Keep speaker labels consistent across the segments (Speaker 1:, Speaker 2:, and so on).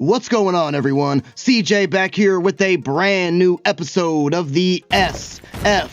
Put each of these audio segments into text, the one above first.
Speaker 1: What's going on, everyone? CJ back here with a brand new episode of the SFL.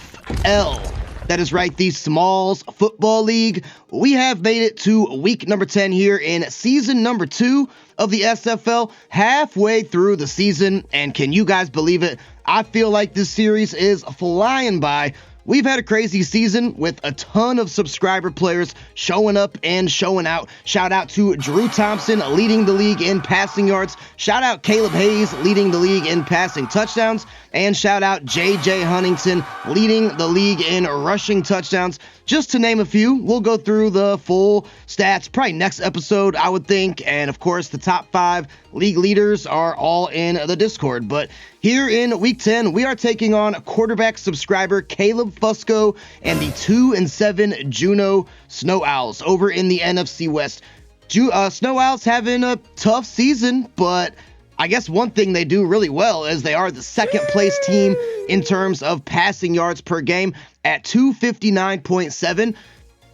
Speaker 1: That is right, the Smallz Football League. We have made it to week number 10 here in season number 2 of the SFL, halfway through the season. And can you guys believe it? I feel like this series is flying by. We've had a crazy season with a ton of subscriber players showing up and showing out. Shout out to Drew Thompson leading the league in passing yards. Shout out Caleb Hayes leading the league in passing touchdowns. And shout out JJ Huntington leading the league in rushing touchdowns. Just to name a few, we'll go through the full stats probably next episode, I would think. And of course, the top 5 league leaders are all in the Discord. But here in week 10, we are taking on quarterback subscriber Caleb Fusco and the 2-7 Juneau Snow Owls over in the NFC West. Snow Owls having a tough season, but I guess one thing they do really well is they are the second place team in terms of passing yards per game at 259.7.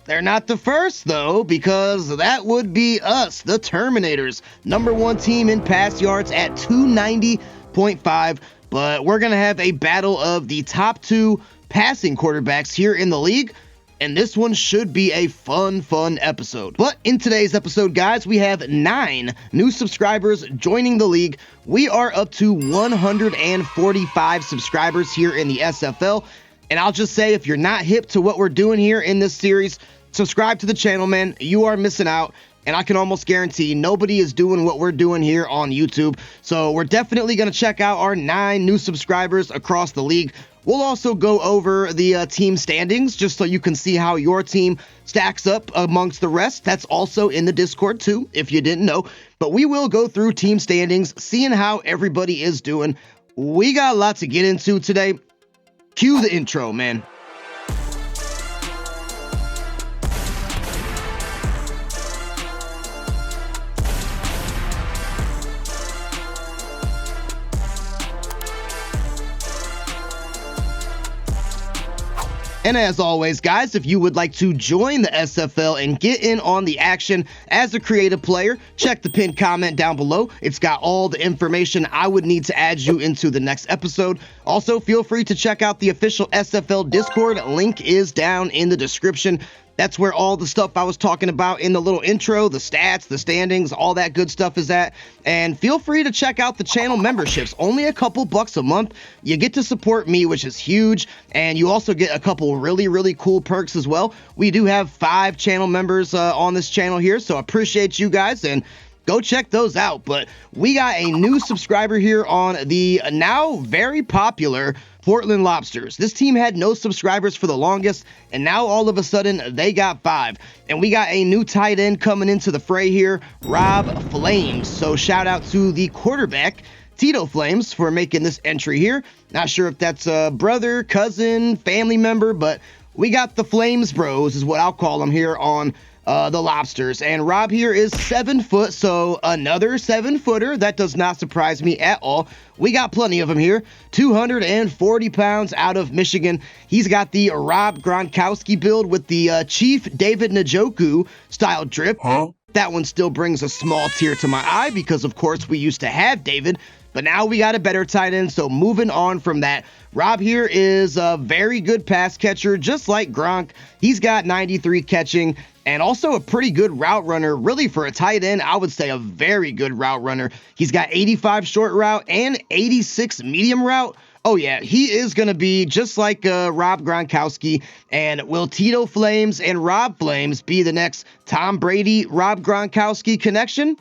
Speaker 1: They're not the first, though, because that would be us, the Terminators, number 1 team in pass yards at 290.5. But we're going to have a battle of the top 2 passing quarterbacks here in the league. And this one should be a fun episode. But in today's episode, guys, we have 9 new subscribers joining the league. We are up to 145 subscribers here in the SFL. And I'll just say, if you're not hip to what we're doing here in this series, subscribe to the channel, man. You are missing out. And I can almost guarantee nobody is doing what we're doing here on YouTube. So we're definitely going to check out our 9 new subscribers across the league. We'll also go over the team standings just so you can see how your team stacks up amongst the rest. That's also in the Discord too, if you didn't know. But we will go through team standings, seeing how everybody is doing. We got a lot to get into today. Cue the intro, man. And as always, guys, if you would like to join the SFL and get in on the action as a creative player, check the pinned comment down below. It's got all the information I would need to add you into the next episode. Also, feel free to check out the official SFL Discord. Link is down in the description. That's where all the stuff I was talking about in the little intro, the stats, the standings, all that good stuff is at. And feel free to check out the channel memberships. Only a couple bucks a month. You get to support me, which is huge. And you also get a couple really cool perks as well. We do have 5 channel members on this channel here, so I appreciate you guys. And go check those out. But we got a new subscriber here on the now very popular Portland Lobsters. This team had no subscribers for the longest, and now all of a sudden they got 5. And we got a new tight end coming into the fray here, Rob Flames. So shout out to the quarterback, Tito Flames, for making this entry here. Not sure if that's a brother, cousin, family member, but we got the Flames Bros is what I'll call them here on the Lobsters. And Rob here is 7 foot, so another 7-footer. That does not surprise me at all. We got plenty of them here. 240 pounds out of Michigan. He's got the Rob Gronkowski build with the Chief David Njoku style drip. That one still brings a small tear to my eye because, of course, we used to have David. But now we got a better tight end, so moving on from that. Rob here is a very good pass catcher, just like Gronk. He's got 93 catching and also a pretty good route runner. Really, for a tight end, I would say a very good route runner. He's got 85 short route and 86 medium route. Oh, yeah, he is going to be just like Rob Gronkowski. And will Tito Flames and Rob Flames be the next Tom Brady, Rob Gronkowski connection?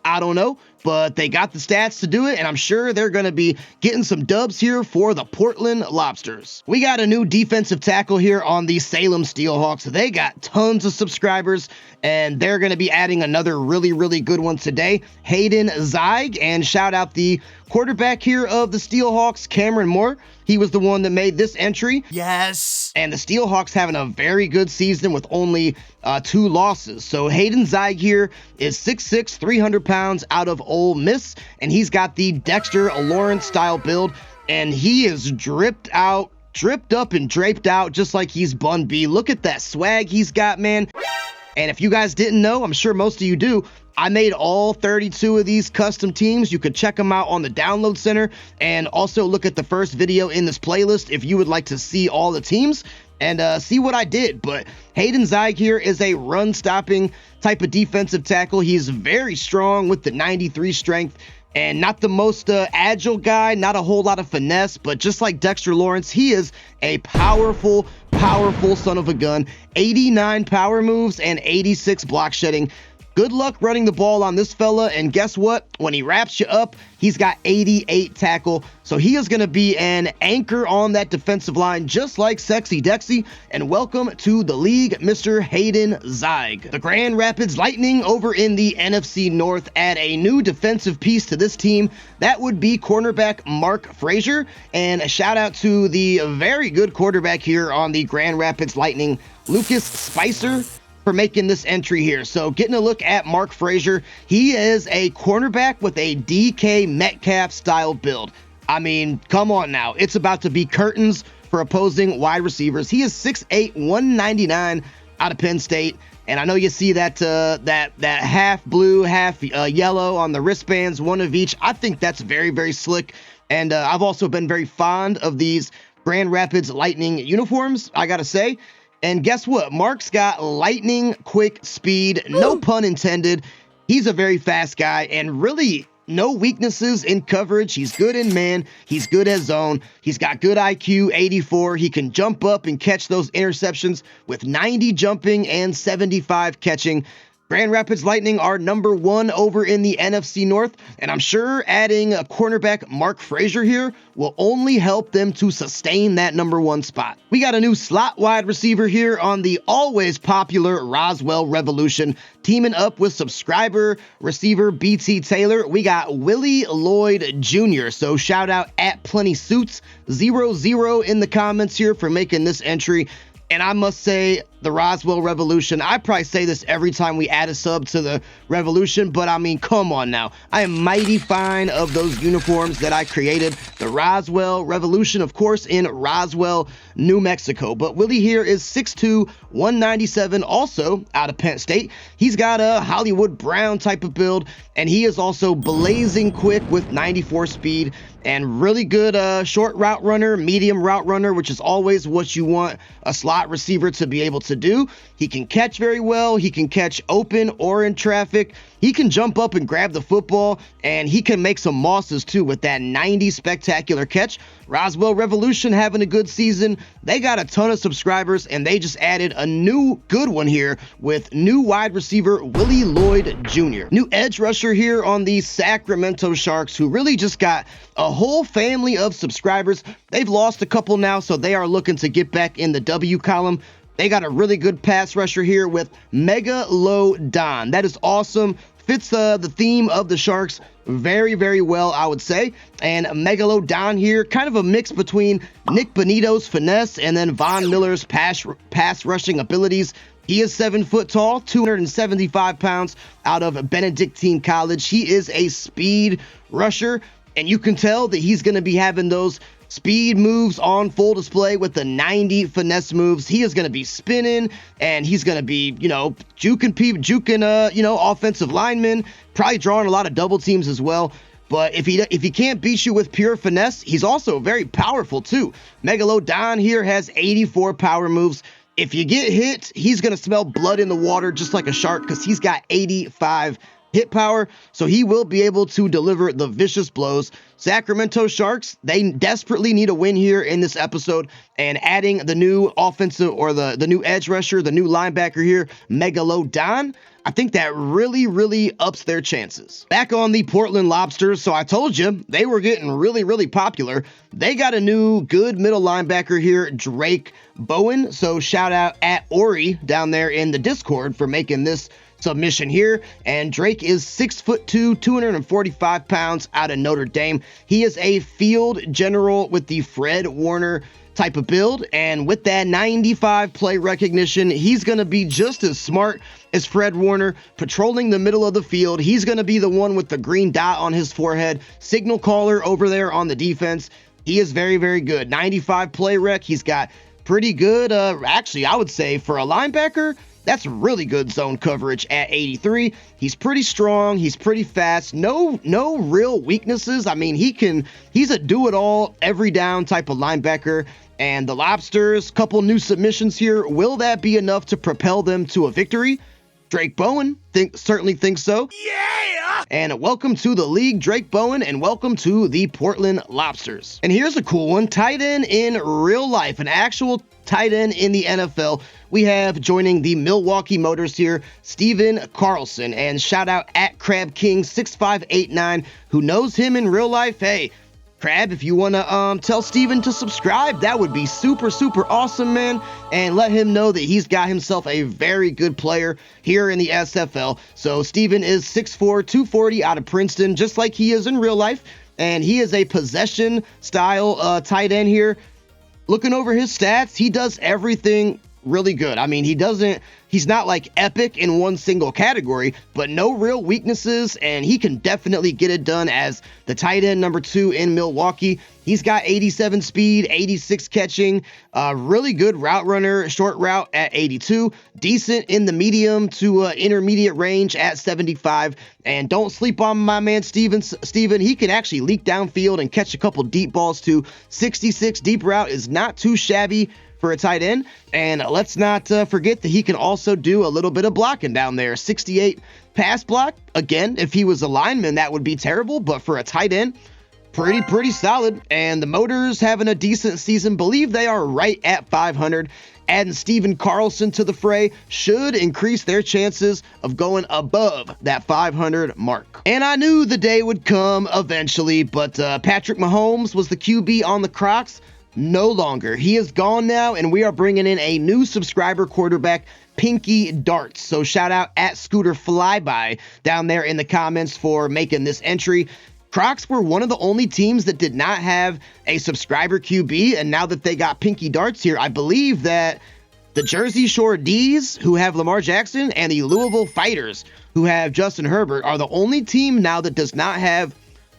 Speaker 1: I don't know, but they got the stats to do it, and I'm sure they're going to be getting some dubs here for the Portland Lobsters. We got a new defensive tackle here on the Salem Steelhawks. They got tons of subscribers, and they're going to be adding another really good one today, Hayden Zeig. And shout out the quarterback here of the Steelhawks, Cameron Moore. He was the one that made this entry.
Speaker 2: Yes.
Speaker 1: And the Steelhawks having a very good season with only 2 losses. So Hayden Zeig here is 6'6", 300 pounds out of Ole Miss. And he's got the Dexter Lawrence style build. And he is dripped up and draped out just like he's Bun B. Look at that swag he's got, man. And if you guys didn't know, I'm sure most of you do, I made all 32 of these custom teams. You could check them out on the download center and also look at the first video in this playlist if you would like to see all the teams and see what I did. But Hayden Zeig here is a run-stopping type of defensive tackle. He's very strong with the 93 strength and not the most agile guy, not a whole lot of finesse, but just like Dexter Lawrence, he is a powerful son of a gun. 89 power moves and 86 block shedding. Good luck running the ball on this fella, and guess what? When he wraps you up, he's got 88 tackle, so he is going to be an anchor on that defensive line, just like Sexy Dexy, and welcome to the league, Mr. Hayden Zeig. The Grand Rapids Lightning over in the NFC North add a new defensive piece to this team. That would be cornerback Mark Frazier, and a shout out to the very good quarterback here on the Grand Rapids Lightning, Lucas Spicer, for making this entry here. So getting a look at Mark Frazier, he is a cornerback with a DK Metcalf style build. I mean, come on now. It's about to be curtains for opposing wide receivers. He is 6'8", 199 out of Penn State. And I know you see that that half blue, half yellow on the wristbands, one of each. I think that's very, very slick. And I've also been very fond of these Grand Rapids Lightning uniforms, I gotta say. And guess what? Mark's got lightning quick speed, no pun intended. He's a very fast guy and really no weaknesses in coverage. He's good in man. He's good as zone. He's got good IQ, 84. He can jump up and catch those interceptions with 90 jumping and 75 catching. Grand Rapids Lightning are number 1 over in the NFC North, and I'm sure adding a cornerback Mark Frazier here will only help them to sustain that number 1 spot. We got a new slot wide receiver here on the always popular Roswell Revolution, teaming up with subscriber receiver BT Taylor. We got Willie Lloyd Jr., so shout out at Plenty Suits 00 in the comments here for making this entry. And I must say, the Roswell Revolution, I probably say this every time we add a sub to the Revolution, but I mean, come on now. I am mighty fine of those uniforms that I created. The Roswell Revolution, of course, in Roswell, New Mexico. But Willie here is 6'2", 197, also out of Penn State. He's got a Hollywood Brown type of build, and he is also blazing quick with 94 speed and really good short route runner, medium route runner, which is always what you want a slot receiver to be able to do. He can catch very well. He can catch open or in traffic. He can jump up and grab the football, and he can make some mosses too with that 90 spectacular catch. Roswell Revolution having a good season. They got a ton of subscribers, and they just added a new good one here with new wide receiver Willie Lloyd Jr. New edge rusher here on the Sacramento Sharks, who really just got a whole family of subscribers. They've lost a couple now, so they are looking to get back in the W column. They got a really good pass rusher here with Megalodon. That is awesome. Fits the theme of the Sharks very, very well, I would say. And Megalodon here, kind of a mix between Nick Bonito's finesse and then Von Miller's pass rushing abilities. He is 7 foot tall, 275 pounds out of Benedictine College. He is a speed rusher, and you can tell that he's going to be having those speed moves on full display with the 90 finesse moves. He is going to be spinning, and he's going to be, juking, offensive linemen, probably drawing a lot of double teams as well. But if he can't beat you with pure finesse, he's also very powerful too. Megalodon here has 84 power moves. If you get hit, he's going to smell blood in the water just like a shark because he's got 85 hit power, so he will be able to deliver the vicious blows. Sacramento Sharks, they desperately need a win here in this episode, and adding the new offensive or the new edge rusher, the new linebacker here, Megalodon, I think that really, really ups their chances. Back on the Portland Lobsters, so I told you, they were getting really, really popular. They got a new good middle linebacker here, Drake Bowen, so shout out at Ori down there in the Discord for making this submission here. And Drake is 6'2", 245 pounds out of Notre Dame. He is a field general with the Fred Warner type of build, and with that 95 play recognition, he's going to be just as smart as Fred Warner, patrolling the middle of the field. He's going to be the one with the green dot on his forehead, signal caller over there on the defense. He is very, very good. 95 play rec. He's got pretty good, actually, I would say for a linebacker, That's really good zone coverage at 83. He's pretty strong. He's pretty fast. No real weaknesses. I mean, he's a do-it-all, every down type of linebacker. And the Lobsters, couple new submissions here. Will that be enough to propel them to a victory? Drake Bowen certainly thinks so. Yeah! And welcome to the league, Drake Bowen, and welcome to the Portland Lobsters. And here's a cool one, tight end in real life, an actual tight end in the NFL. We have joining the Milwaukee Motors here, Steven Carlson, and shout out at Crab King 6589, who knows him in real life. Hey, Crab, if you want to tell Steven to subscribe, that would be super awesome, man. And let him know that he's got himself a very good player here in the SFL. So Steven is 6'4", 240 out of Princeton, just like he is in real life. And he is a possession style tight end here. Looking over his stats, he does everything really good. I mean, he's not like epic in one single category, but no real weaknesses, and he can definitely get it done as the tight end number 2 in Milwaukee. He's got 87 speed, 86 catching, really good route runner, short route at 82, decent in the medium to intermediate range at 75, and don't sleep on my man Steven. He can actually leak downfield and catch a couple deep balls too. 66 deep route is not too shabby for a tight end, and let's not forget that he can also do a little bit of blocking down there. 68 pass block. Again, if he was a lineman, that would be terrible, but for a tight end, pretty solid. And the Motors having a decent season. Believe they are right at 500. Adding Steven Carlson to the fray should increase their chances of going above that 500 mark. And I knew the day would come eventually, but Patrick Mahomes was the QB on the Crocs. No longer. He is gone now, and we are bringing in a new subscriber quarterback, Pinky Darts. So shout out at Scooter Flyby down there in the comments for making this entry. Crocs were one of the only teams that did not have a subscriber QB, and now that they got Pinky Darts here, I believe that the Jersey Shore D's, who have Lamar Jackson, and the Louisville Fighters, who have Justin Herbert, are the only team now that does not have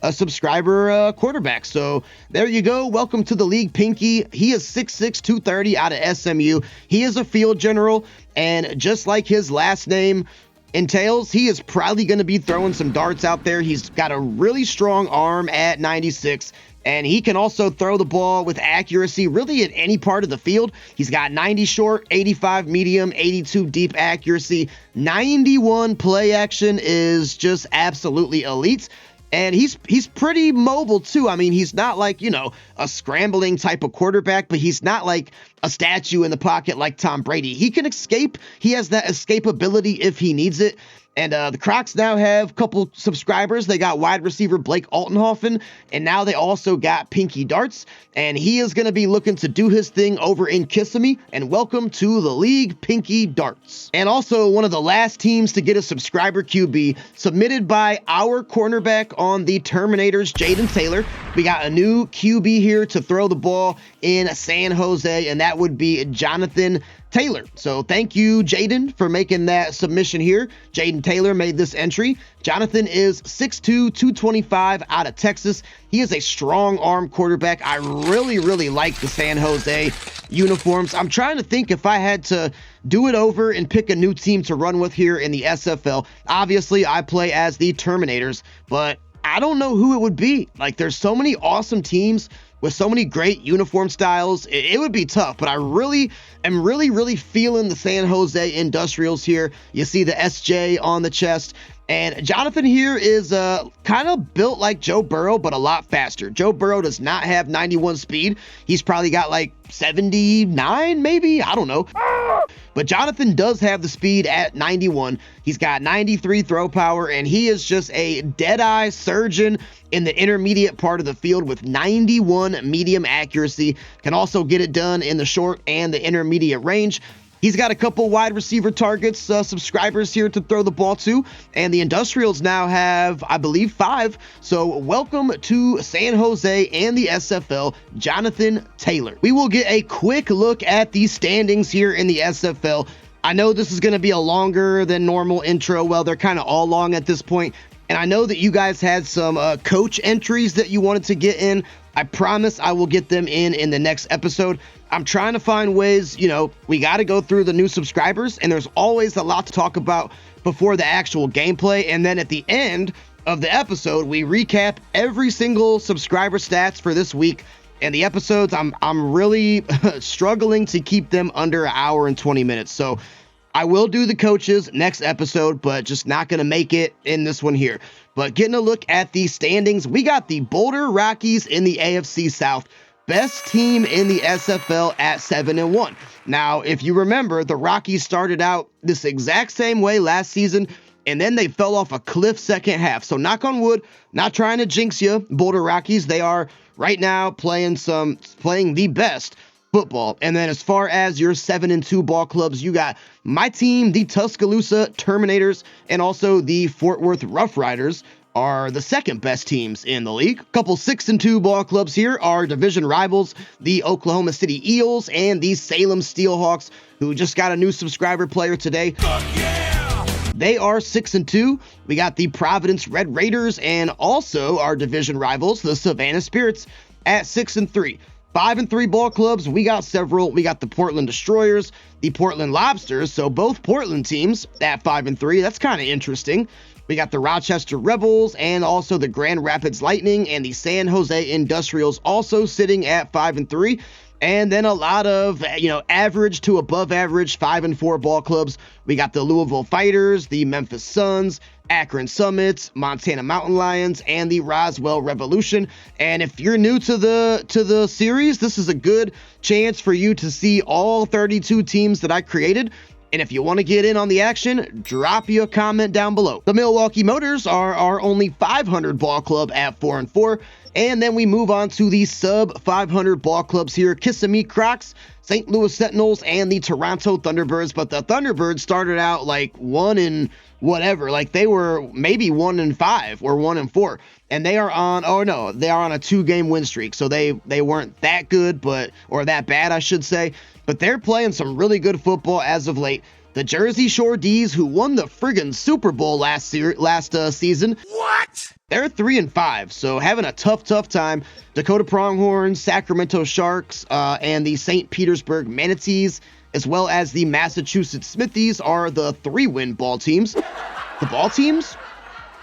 Speaker 1: a subscriber quarterback. So there you go. Welcome to the league, Pinky. He is 6'6", 230 out of SMU. He is a field general, and just like his last name entails, he is probably going to be throwing some darts out there. He's got a really strong arm at 96, and he can also throw the ball with accuracy really at any part of the field. He's got 90 short, 85 medium, 82 deep accuracy. 91 play action is just absolutely elite. And he's pretty mobile too. I mean, he's not like, a scrambling type of quarterback, but he's not like a statue in the pocket like Tom Brady. He can escape. He has that escapability if he needs it. And the Crocs now have a couple subscribers. They got wide receiver Blake Altenhofen, and now they also got Pinky Darts. And he is going to be looking to do his thing over in Kissimmee. And welcome to the league, Pinky Darts. And also one of the last teams to get a subscriber QB, submitted by our cornerback on the Terminators, Jaden Taylor. We got a new QB here to throw the ball in San Jose, and that would be Jonathan Taylor. So thank you, Jaden, for making that submission here. Jaden Taylor made this entry. Jonathan is 6'2", 225 out of Texas. He is a strong arm quarterback. I really like the San Jose uniforms. I'm trying to think if I had to do it over and pick a new team to run with here in the SFL. Obviously, I play as the Terminators, but I don't know who it would be. Like, there's so many awesome teams with so many great uniform styles. It would be tough, but I really am really feeling the San Jose Industrials here. You see the SJ on the chest. And Jonathan here is kind of built like Joe Burrow, but a lot faster. Joe Burrow does not have 91 speed. He's probably got like 79, maybe. I don't know. But Jonathan does have the speed at 91. He's got 93 throw power, and he is just a dead-eye surgeon in the intermediate part of the field with 91 medium accuracy. Can also get it done in the short and the intermediate range. He's got a couple wide receiver targets, subscribers here to throw the ball to, and the Industrials now have, I believe, 5. So welcome to San Jose and the SFL, Jonathan Taylor. We will get a quick look at the standings here in the SFL. I know this is going to be a longer than normal intro. Well, they're kind of all long at this point. And I know that you guys had some coach entries that you wanted to get in. I promise I will get them in the next episode. I'm trying to find ways, we got to go through the new subscribers, and there's always a lot to talk about before the actual gameplay. And then at the end of the episode, we recap every single subscriber stats for this week. And the episodes, I'm really struggling to keep them under an hour and 20 minutes. So I will do the coaches next episode, but just not going to make it in this one here. But getting a look at the standings, we got the Boulder Rockies in the AFC South. Best team in the SFL at 7-1. Now, if you remember, the Rockies started out this exact same way last season, and then they fell off a cliff second half. So knock on wood, not trying to jinx you, Boulder Rockies. They are right now playing the best football. And then as far as your 7-2 ball clubs, you got my team, the Tuscaloosa Terminators, and also the Fort Worth Rough Riders are the second best teams in the league. A couple 6-2 ball clubs here are division rivals, the Oklahoma City Eels and the Salem Steelhawks, who just got a new subscriber player today. Fuck yeah! They are 6-2. We got the Providence Red Raiders and also our division rivals, the Savannah Spirits, at 6-3. 5-3 ball clubs, we got several. We got the Portland Destroyers, the Portland Lobsters, so both Portland teams at 5-3. That's kind of interesting. We got the Rochester Rebels and also the Grand Rapids Lightning and the San Jose Industrials also sitting at 5-3. And then a lot of, average to above average 5-4 ball clubs. We got the Louisville Fighters, the Memphis Suns, Akron Summits, Montana Mountain Lions, and the Roswell Revolution. And if you're new to the series, this is a good chance for you to see all 32 teams that I created. And if you want to get in on the action, drop you a comment down below. The Milwaukee Motors are our only 500 ball club at 4-4. And then we move on to the sub 500 ball clubs here. Kissimmee Crocs, St. Louis Sentinels, and the Toronto Thunderbirds. But the Thunderbirds started out like 1 and whatever. Like they were maybe 1-5 or 1-4. And they are on, they are on a 2-game win streak. So they weren't that good, or that bad, I should say. But they're playing some really good football as of late. The Jersey Shore D's, who won the friggin' Super Bowl last season. What? They're 3-5, so having a tough time. Dakota Pronghorns, Sacramento Sharks, and the St. Petersburg Manatees, as well as the Massachusetts Smithies, are the 3-win ball teams. The ball teams?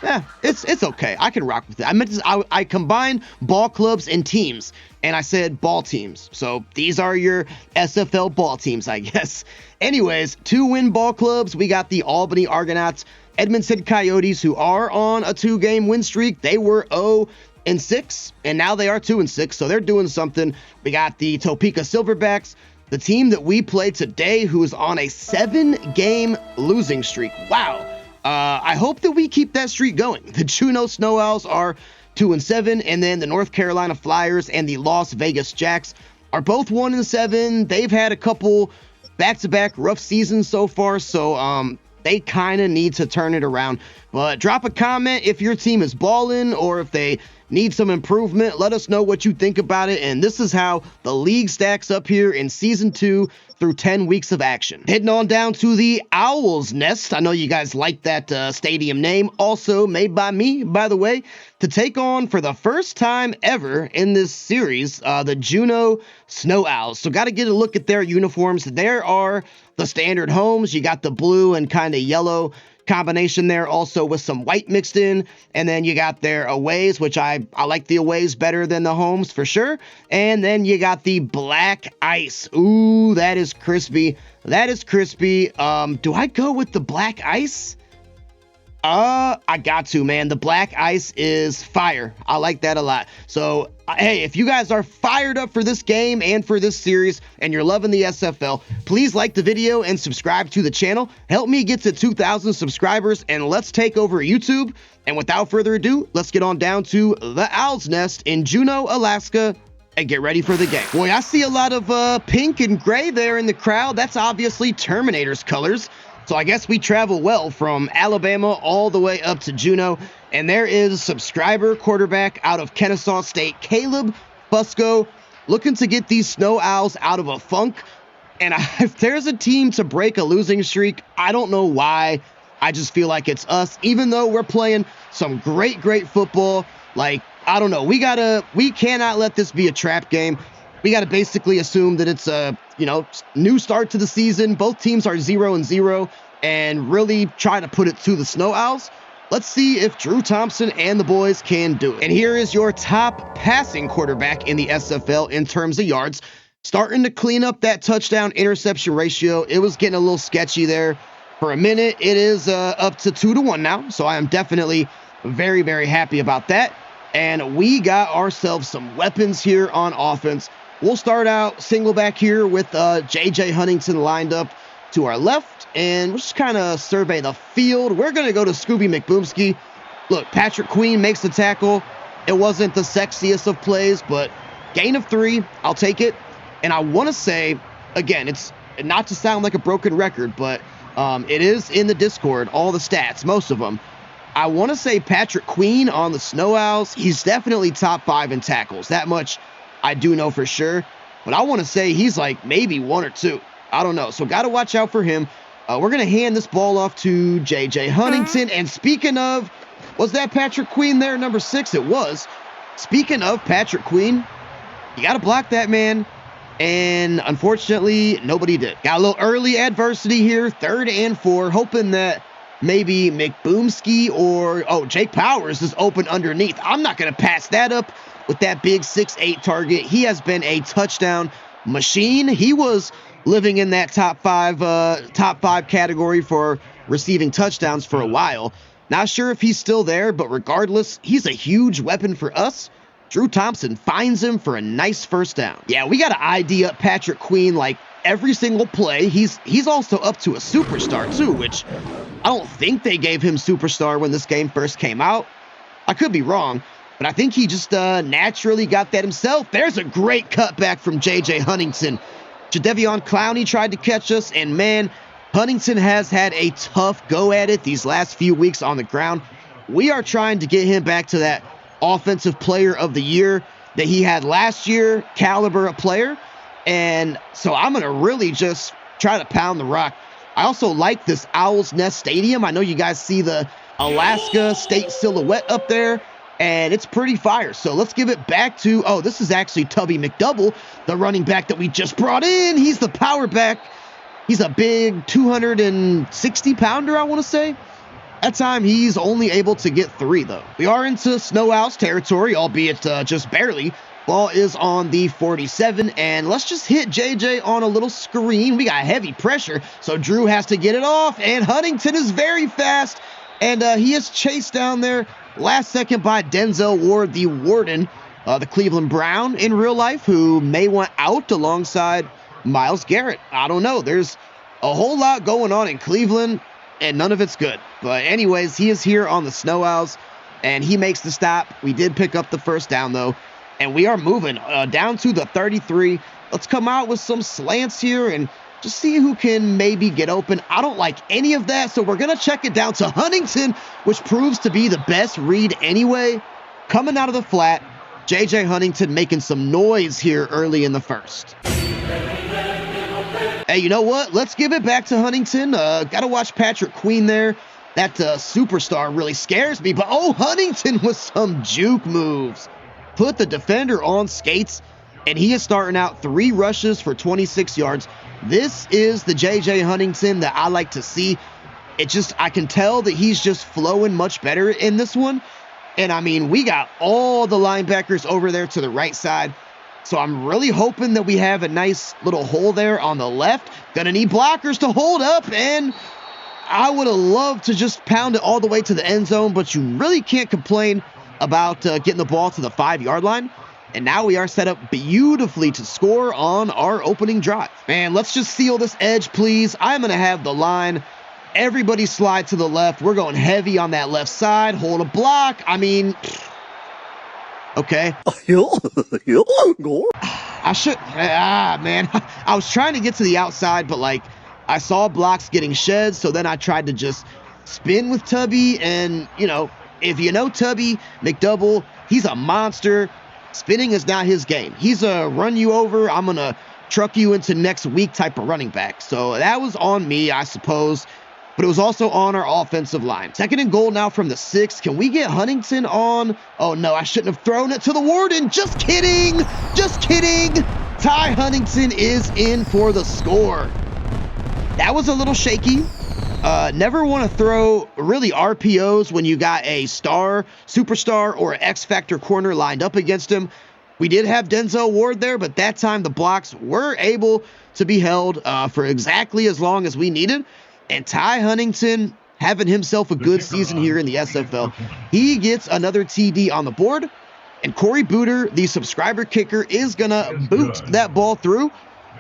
Speaker 1: Yeah, it's okay. I can rock with it. I combine ball clubs and teams, and I said ball teams. So these are your SFL ball teams, I guess. Anyways, 2-win ball clubs. We got the Albany Argonauts, Edmonton Coyotes, who are on a 2-game win streak. They were 0-6, and now they are 2-6, so they're doing something. We got the Topeka Silverbacks, the team that we played today, who is on a 7-game losing streak. Wow. I hope that we keep that streak going. The Juneau Snow Owls are 2-7, and then the North Carolina Flyers and the Las Vegas Jacks are both 1-7. They've had a couple back-to-back rough seasons so far, so they kind of need to turn it around. But drop a comment if your team is balling or if they need some improvement. Let us know what you think about it. And this is how the league stacks up here in Season 2 through 10 weeks of action. Heading on down to the Owl's Nest. I know you guys like that stadium name. Also made by me, by the way, to take on for the first time ever in this series, the Juneau Snow Owls. So got to get a look at their uniforms. There are the standard homes. You got the blue and kind of yellow combination there, also with some white mixed in, and then you got their aways, which I like the aways better than the homes for sure. And then you got the black ice. Ooh, that is crispy. That is crispy. Do I go with the black ice? I got to, man. The black ice is fire. I like that a lot. So, hey, if you guys are fired up for this game and for this series and you're loving the SFL, please like the video and subscribe to the channel. Help me get to 2,000 subscribers and let's take over YouTube. And without further ado, let's get on down to the Owl's Nest in Juneau, Alaska, and get ready for the game. Boy, I see a lot of pink and gray there in the crowd. That's obviously Terminator's colors. So I guess we travel well from Alabama all the way up to Juneau. And there is subscriber quarterback out of Kennesaw State, Caleb Fusco, looking to get these Snow Owls out of a funk. And if there's a team to break a losing streak, I don't know why. I just feel like it's us, even though we're playing some great football. Like, I don't know. We cannot let this be a trap game. We got to basically assume that it's a, new start to the season. Both teams are 0-0 and really try to put it to the Snow Owls. Let's see if Drew Thompson and the boys can do it. And here is your top passing quarterback in the SFL in terms of yards. Starting to clean up that touchdown interception ratio. It was getting a little sketchy there for a minute. It is up to 2-1 now. So I am definitely very, very happy about that. And we got ourselves some weapons here on offense. We'll start out single back here with J.J. Huntington lined up to our left. And we'll just kind of survey the field. We're going to go to Scooby McBoomski. Look, Patrick Queen makes the tackle. It wasn't the sexiest of plays, but gain of 3, I'll take it. And I want to say, again, it's not to sound like a broken record, but it is in the Discord, all the stats, most of them. I want to say Patrick Queen on the Snow Owls, he's definitely top 5 in tackles. That much I do know for sure. But I want to say he's like maybe 1 or 2. I don't know. So got to watch out for him. We're going to hand this ball off to J.J. Huntington. And speaking of, was that Patrick Queen there, number 6? It was. Speaking of Patrick Queen, you got to block that man. And unfortunately, nobody did. Got a little early adversity here, 3rd and 4, hoping that maybe McBoomski or, Jake Powers is open underneath. I'm not going to pass that up with that big 6'8 target. He has been a touchdown machine. He was living in that top five category for receiving touchdowns for a while. Not sure if he's still there, but regardless, he's a huge weapon for us. Drew Thompson finds him for a nice first down. Yeah, we got to ID up Patrick Queen like every single play. He's also up to a superstar too, which I don't think they gave him superstar when this game first came out. I could be wrong, but I think he just naturally got that himself. There's a great cutback from J.J. Huntington. Jadeveon Clowney tried to catch us, and man, Huntington has had a tough go at it these last few weeks on the ground. We are trying to get him back to that offensive player of the year that he had last year, caliber player. And so I'm going to really just try to pound the rock. I also like this Owl's Nest Stadium. I know you guys see the Alaska State silhouette up there, and it's pretty fire. So let's give it back to, this is actually Tubby McDouble, the running back that we just brought in. He's the power back. He's a big 260-pounder, I want to say. That time, he's only able to get 3, though. We are into Snow Owls territory, albeit just barely. Ball is on the 47, and let's just hit JJ on a little screen. We got heavy pressure, so Drew has to get it off, and Huntington is very fast, and he is chased down there last second by Denzel Ward, the Warden, the Cleveland Brown in real life, who may want out alongside Myles Garrett. I don't know. There's a whole lot going on in Cleveland, and none of it's good. But anyways, he is here on the Snow Owls, and he makes the stop. We did pick up the first down, though, and we are moving down to the 33. Let's come out with some slants here and just see who can maybe get open. I don't like any of that, so we're going to check it down to Huntington, which proves to be the best read anyway. Coming out of the flat, J.J. Huntington making some noise here early in the first. Hey, you know what? Let's give it back to Huntington. Got to watch Patrick Queen there. That superstar really scares me. But, Huntington with some juke moves. Put the defender on skates, and he is starting out 3 rushes for 26 yards. This is the J.J. Huntington that I like to see. I can tell that he's just flowing much better in this one. And, I mean, we got all the linebackers over there to the right side. So I'm really hoping that we have a nice little hole there on the left. Gonna need blockers to hold up, and I would have loved to just pound it all the way to the end zone, but you really can't complain about getting the ball to the 5-yard line. And now we are set up beautifully to score on our opening drive. Man, let's just seal this edge, please. I'm going to have the line. Everybody slide to the left. We're going heavy on that left side. Hold a block. I mean, okay. Man. I was trying to get to the outside, but I saw blocks getting shed, so then I tried to just spin with Tubby, and, if you know Tubby McDouble, he's a monster. Spinning is not his game. He's a run you over, I'm going to truck you into next week type of running back. So that was on me, I suppose. but it was also on our offensive line. 2nd and goal now from the 6. Can we get Huntington on? Oh no, I shouldn't have thrown it to the Warden. Just kidding. Just kidding. Ty Huntington is in for the score. That was a little shaky. Never want to throw really RPOs when you got a star, superstar, or an X-Factor corner lined up against him. We did have Denzel Ward there, but that time the blocks were able to be held for exactly as long as we needed. And Ty Huntington having himself a good season here in the SFL. He gets another TD on the board. And Corey Booter, the subscriber kicker, is going to boot that ball through.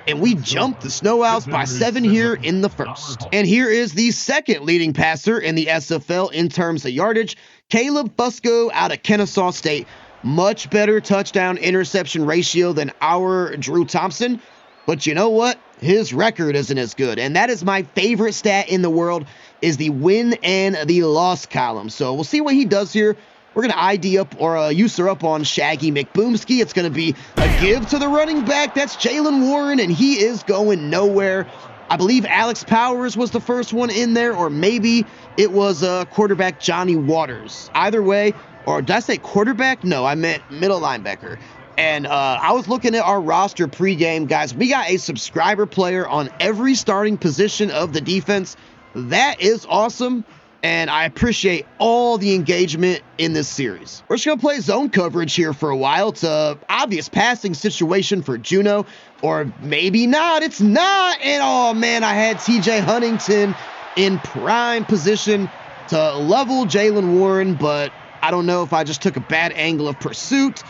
Speaker 1: And we jump the Snow Owls by 7 here in the 1st. And here is the 2nd leading passer in the SFL in terms of yardage, Caleb Fusco out of Kennesaw State. Much better touchdown interception ratio than our Drew Thompson. But you know what? His record isn't as good. And that is my favorite stat in the world, is the win and the loss column. So we'll see what he does here. We're going to ID up or user up on Shaggy McBoomski. It's going to be a give to the running back. That's Jalen Warren, and he is going nowhere. I believe Alex Powers was the first one in there, or maybe it was quarterback Johnny Waters. Either way, or did I say quarterback? No, I meant middle linebacker. And I was looking at our roster pregame, guys. We got a subscriber player on every starting position of the defense. That is awesome. And I appreciate all the engagement in this series. We're just going to play zone coverage here for a while. It's an obvious passing situation for Juno, or maybe not. It's not. And oh man, I had TJ Huntington in prime position to level Jalen Warren, but I don't know if I just took a bad angle of pursuit.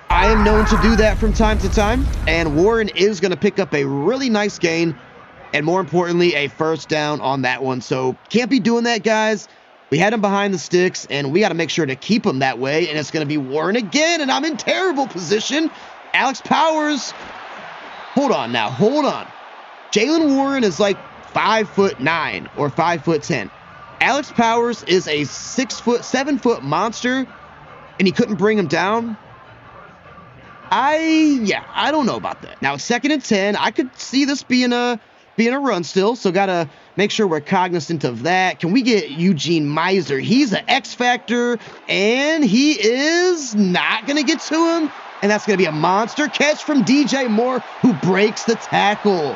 Speaker 1: I am known to do that from time to time, and Warren is going to pick up a really nice gain. And more importantly, a first down on that one. So can't be doing that, guys. We had him behind the sticks, and we got to make sure to keep him that way. And it's going to be Warren again, and I'm in terrible position. Alex Powers. Hold on now. Hold on. Jalen Warren is like 5'9" or 5'10". Alex Powers is a 7 foot monster, and he couldn't bring him down. I don't know about that. Now, 2nd and 10. I could see this being a run still, so gotta make sure we're cognizant of that. Can we get Eugene Miser? He's an X Factor, and he is not gonna get to him, and that's gonna be a monster catch from DJ Moore, who breaks the tackle.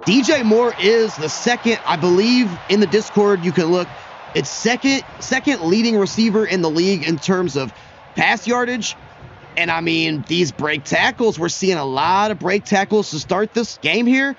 Speaker 1: DJ Moore is the 2nd, I believe, in the Discord. You can look. It's second leading receiver in the league in terms of pass yardage. And I mean, these break tackles, we're seeing a lot of break tackles to start this game here.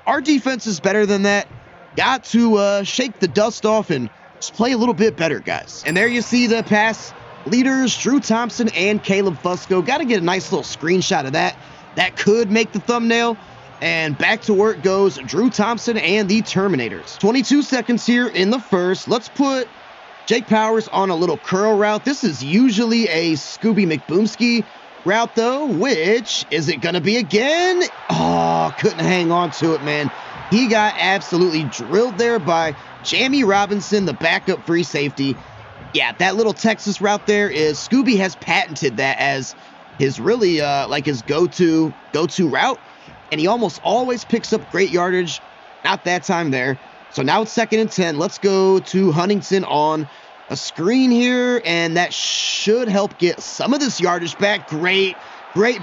Speaker 1: Our defense is better than that. Got to shake the dust off and just play a little bit better, guys. And there you see the pass leaders, Drew Thompson and Caleb Fusco. Got to get a nice little screenshot of that. That could make the thumbnail. And back to work goes Drew Thompson and the Terminators. 22 seconds here in the 1st. Let's put Jake Powers on a little curl route. This is usually a Scooby McBoomski route, though. Which is it going to be again? Oh, couldn't hang on to it, man. He got absolutely drilled there by Jamie Robinson, the backup free safety. Yeah, that little Texas route there is Scooby has patented that as his really like his go-to route. And he almost always picks up great yardage. Not that time there. So now it's 2nd and 10. Let's go to Huntington on a screen here, and that should help get some of this yardage back. Great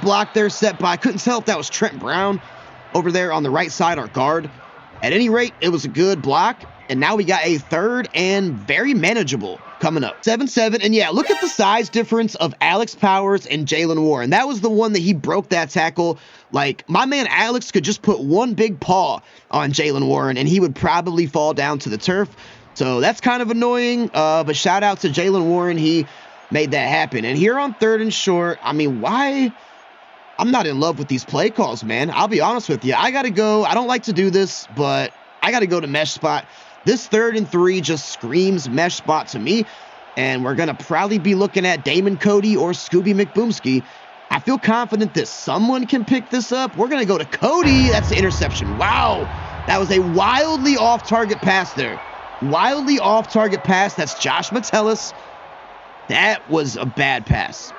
Speaker 1: block there set by. Couldn't tell if that was Trent Brown over there on the right side, our guard. At any rate, it was a good block, and now we got a 3rd and very manageable coming up. 7-7, and yeah, look at the size difference of Alex Powers and Jalen Warren. That was the one that he broke that tackle. Like, my man Alex could just put one big paw on Jalen Warren, and he would probably fall down to the turf. So that's kind of annoying, but shout out to Jalen Warren. He made that happen. And here on 3rd and short, I mean, why? I'm not in love with these play calls, man. I'll be honest with you. I got to go. I don't like to do this, but I got to go to mesh spot. This 3rd and 3 just screams mesh spot to me, and we're going to probably be looking at Damon Cody or Scooby McBoomski. I feel confident that someone can pick this up. We're going to go to Cody. That's the interception. Wow. That was a wildly off-target pass there. Wildly off-target pass. That's Josh Metellus. That was a bad pass.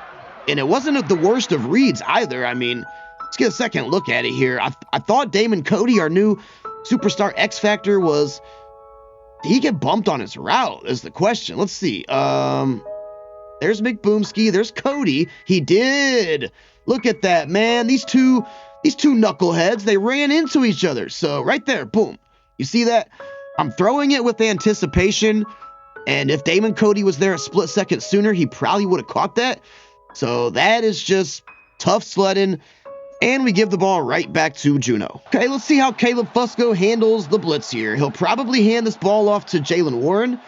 Speaker 1: And it wasn't the worst of reads either. I mean, let's get a second look at it here. I thought Damon Cody, our new superstar X Factor was, did he get bumped on his route is the question. Let's see. There's McBoomski. There's Cody. He did. Look at that, man. These two knuckleheads, they ran into each other. So right there, boom. You see that? I'm throwing it with anticipation. And if Damon Cody was there a split second sooner, he probably would have caught that. So that is just tough sledding. And we give the ball right back to Juno. Okay, let's see how Caleb Fusco handles the blitz here. He'll probably hand this ball off to Jalen Warren.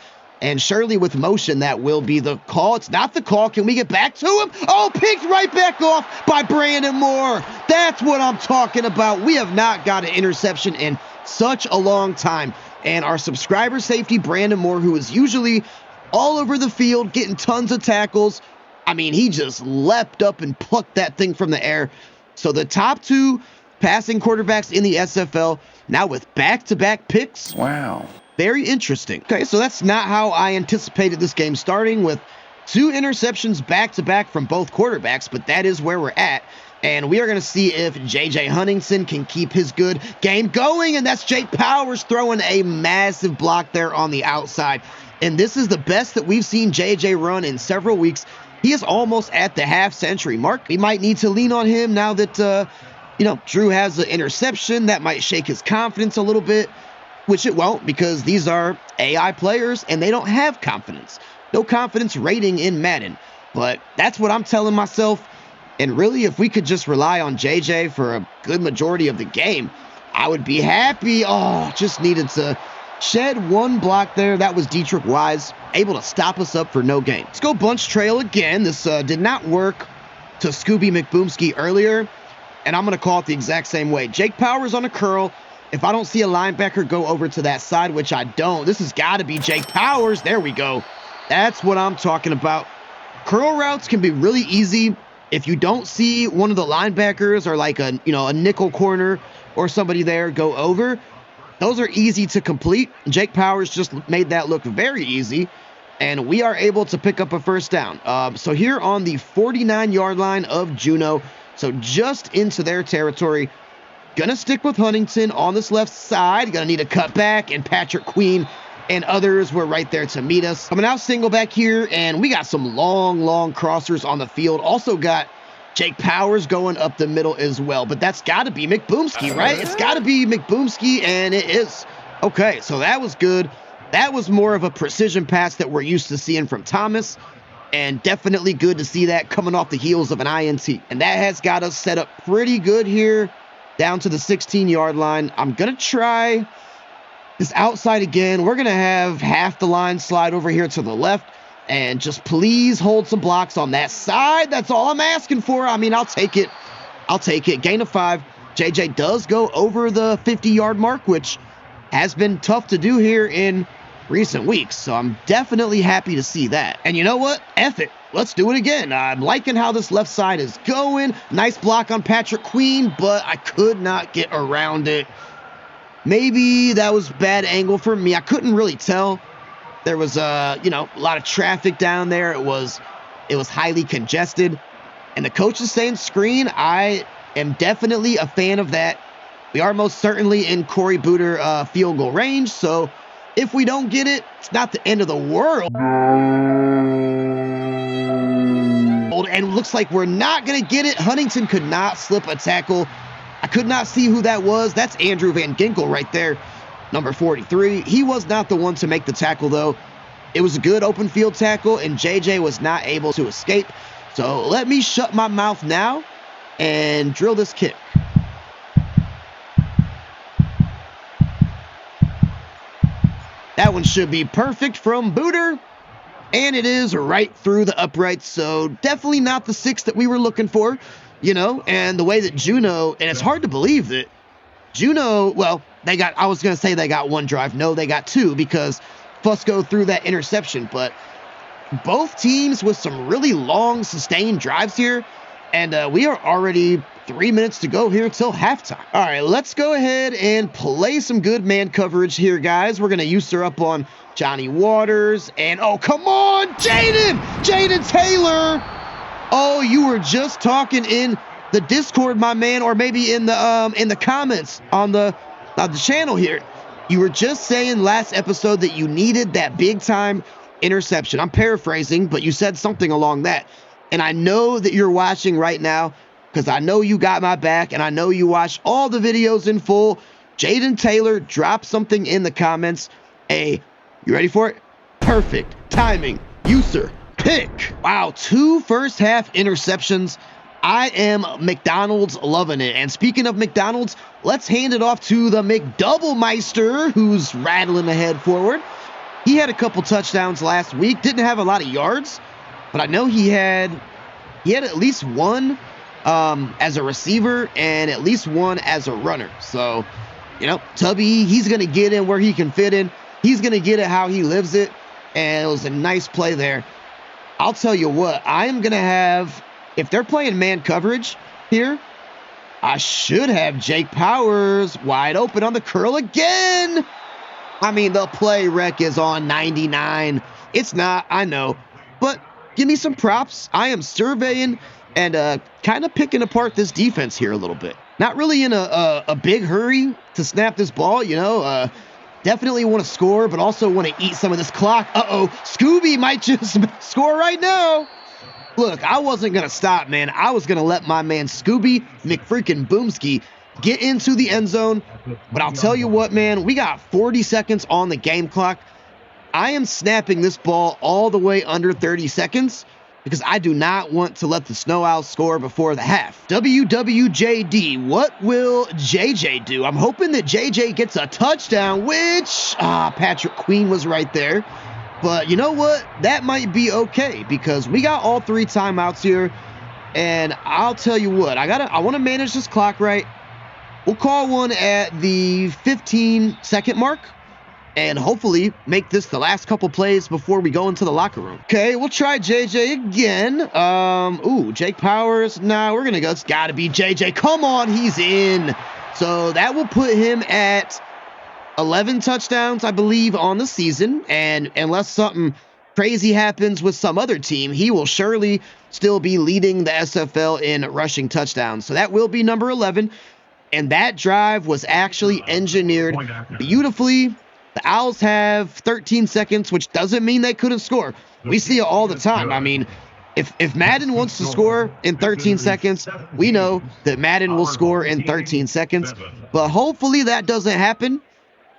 Speaker 1: And surely with motion, that will be the call. It's not the call. Can we get back to him? Oh, picked right back off by Brandon Moore. That's what I'm talking about. We have not got an interception in such a long time. And our subscriber safety, Brandon Moore, who is usually all over the field, getting tons of tackles. I mean, he just leapt up and plucked that thing from the air. So the top two passing quarterbacks in the SFL, now with back-to-back picks.
Speaker 2: Wow.
Speaker 1: Very interesting. Okay, so that's not how I anticipated this game starting, with 2 interceptions back-to-back from both quarterbacks, but that is where we're at. And we are going to see if J.J. Huntington can keep his good game going, and that's Jake Powers throwing a massive block there on the outside. And this is the best that we've seen J.J. run in several weeks. He is almost at the half-century mark. We might need to lean on him now that, Drew has an interception. That might shake his confidence a little bit. Which it won't, because these are AI players and they don't have confidence. No confidence rating in Madden. But that's what I'm telling myself. And really, if we could just rely on JJ for a good majority of the game, I would be happy. Oh, just needed to shed one block there. That was Dietrich Wise, able to stop us up for no gain. Let's go bunch trail again. This did not work to Scooby McBoomski earlier. And I'm going to call it the exact same way. Jake Powers on a curl. If I don't see a linebacker go over to that side, which I don't, this has got to be Jake Powers. There we go. That's what I'm talking about. Curl routes can be really easy if you don't see one of the linebackers or like a nickel corner or somebody there go over. Those are easy to complete. Jake Powers just made that look very easy, and we are able to pick up a first down. So here on the 49-yard line of Juno, so just into their territory. Gonna stick with Huntington on this left side. Gonna need a cut back, and Patrick Queen and others were right there to meet us. Coming out single back here, and we got some long crossers on the field. Also got Jake Powers going up the middle as well, but that's got to be McBoomski, right? It's got to be McBoomski, and it is. Okay, so that was good. That was more of a precision pass that we're used to seeing from Thomas, and definitely good to see that coming off the heels of an INT. And that has got us set up pretty good here. Down to the 16-yard line. I'm going to try this outside again. We're going to have half the line slide over here to the left. And just please hold some blocks on that side. That's all I'm asking for. I mean, I'll take it. I'll take it. Gain of 5. JJ does go over the 50-yard mark, which has been tough to do here in recent weeks. So I'm definitely happy to see that. And you know what? F it. Let's do it again. I'm liking how this left side is going. Nice block on Patrick Queen, but I could not get around it. Maybe that was bad angle for me. I couldn't really tell. There was a lot of traffic down there. It was highly congested. And the coach is saying screen. I am definitely a fan of that. We are most certainly in Corey Booter field goal range. So if we don't get it, it's not the end of the world. And it looks like we're not going to get it. Huntington could not slip a tackle. I could not see who that was. That's Andrew Van Ginkel right there, number 43. He was not the one to make the tackle, though. It was a good open field tackle, and JJ was not able to escape. So let me shut my mouth now and drill this kick. That one should be perfect from Booter. And it is right through the uprights, so definitely not the 6 that we were looking for, and the way that Juno, and it's hard to believe that Juno, well, I was going to say they got 1 drive. No, they got 2 because Fusco threw that interception, but both teams with some really long sustained drives here, and we are already 3 minutes to go here till halftime. All right, let's go ahead and play some good man coverage here, guys. We're going to use her up on Johnny Waters, and oh, come on, Jaden Taylor. Oh, you were just talking in the Discord, my man, or maybe in the comments on the Now, the channel here, you were just saying last episode that you needed that big-time interception. I'm paraphrasing, but you said something along that. And I know that you're watching right now because I know you got my back and I know you watch all the videos in full. Jaden Taylor dropped something in the comments. Hey, you ready for it? Perfect timing. User pick. Wow, 2 first-half interceptions. I am McDonald's loving it. And speaking of McDonald's, let's hand it off to the McDoublemeister, who's rattling ahead forward. He had a couple touchdowns last week. Didn't have a lot of yards, but I know he had at least one as a receiver and at least one as a runner. So, you know, Tubby, he's going to get in where he can fit in. He's going to get it how he lives it. And it was a nice play there. I'll tell you what, I am going to have, if they're playing man coverage here, I should have Jake Powers wide open on the curl again. I mean, the play rec is on 99. It's not, I know. But give me some props. I am surveying and kind of picking apart this defense here a little bit. Not really in a big hurry to snap this ball, you know. Definitely want to score, but also want to eat some of this clock. Uh-oh, Scooby might just score right now. Look, I wasn't going to stop, man. I was going to let my man Scooby McFreaking Boomski get into the end zone. But I'll tell you what, man, we got 40 seconds on the game clock. I am snapping this ball all the way under 30 seconds because I do not want to let the Snow Owls score before the half. WWJD, what will JJ do? I'm hoping that JJ gets a touchdown, which, Patrick Queen was right there. But you know what? That might be okay because we got all 3 timeouts here. And I'll tell you what, I want to manage this clock right. We'll call one at the 15-second mark and hopefully make this the last couple plays before we go into the locker room. Okay, we'll try JJ again. Jake Powers. Nah, we're going to go. It's got to be JJ. Come on, he's in. So that will put him at 11 touchdowns, I believe, on the season. And unless something crazy happens with some other team, he will surely still be leading the SFL in rushing touchdowns. So that will be number 11. And that drive was actually engineered beautifully. The Owls have 13 seconds, which doesn't mean they couldn't score. We see it all the time. I mean, if Madden wants to score in 13 seconds, we know that Madden will score in 13 seconds. But hopefully that doesn't happen,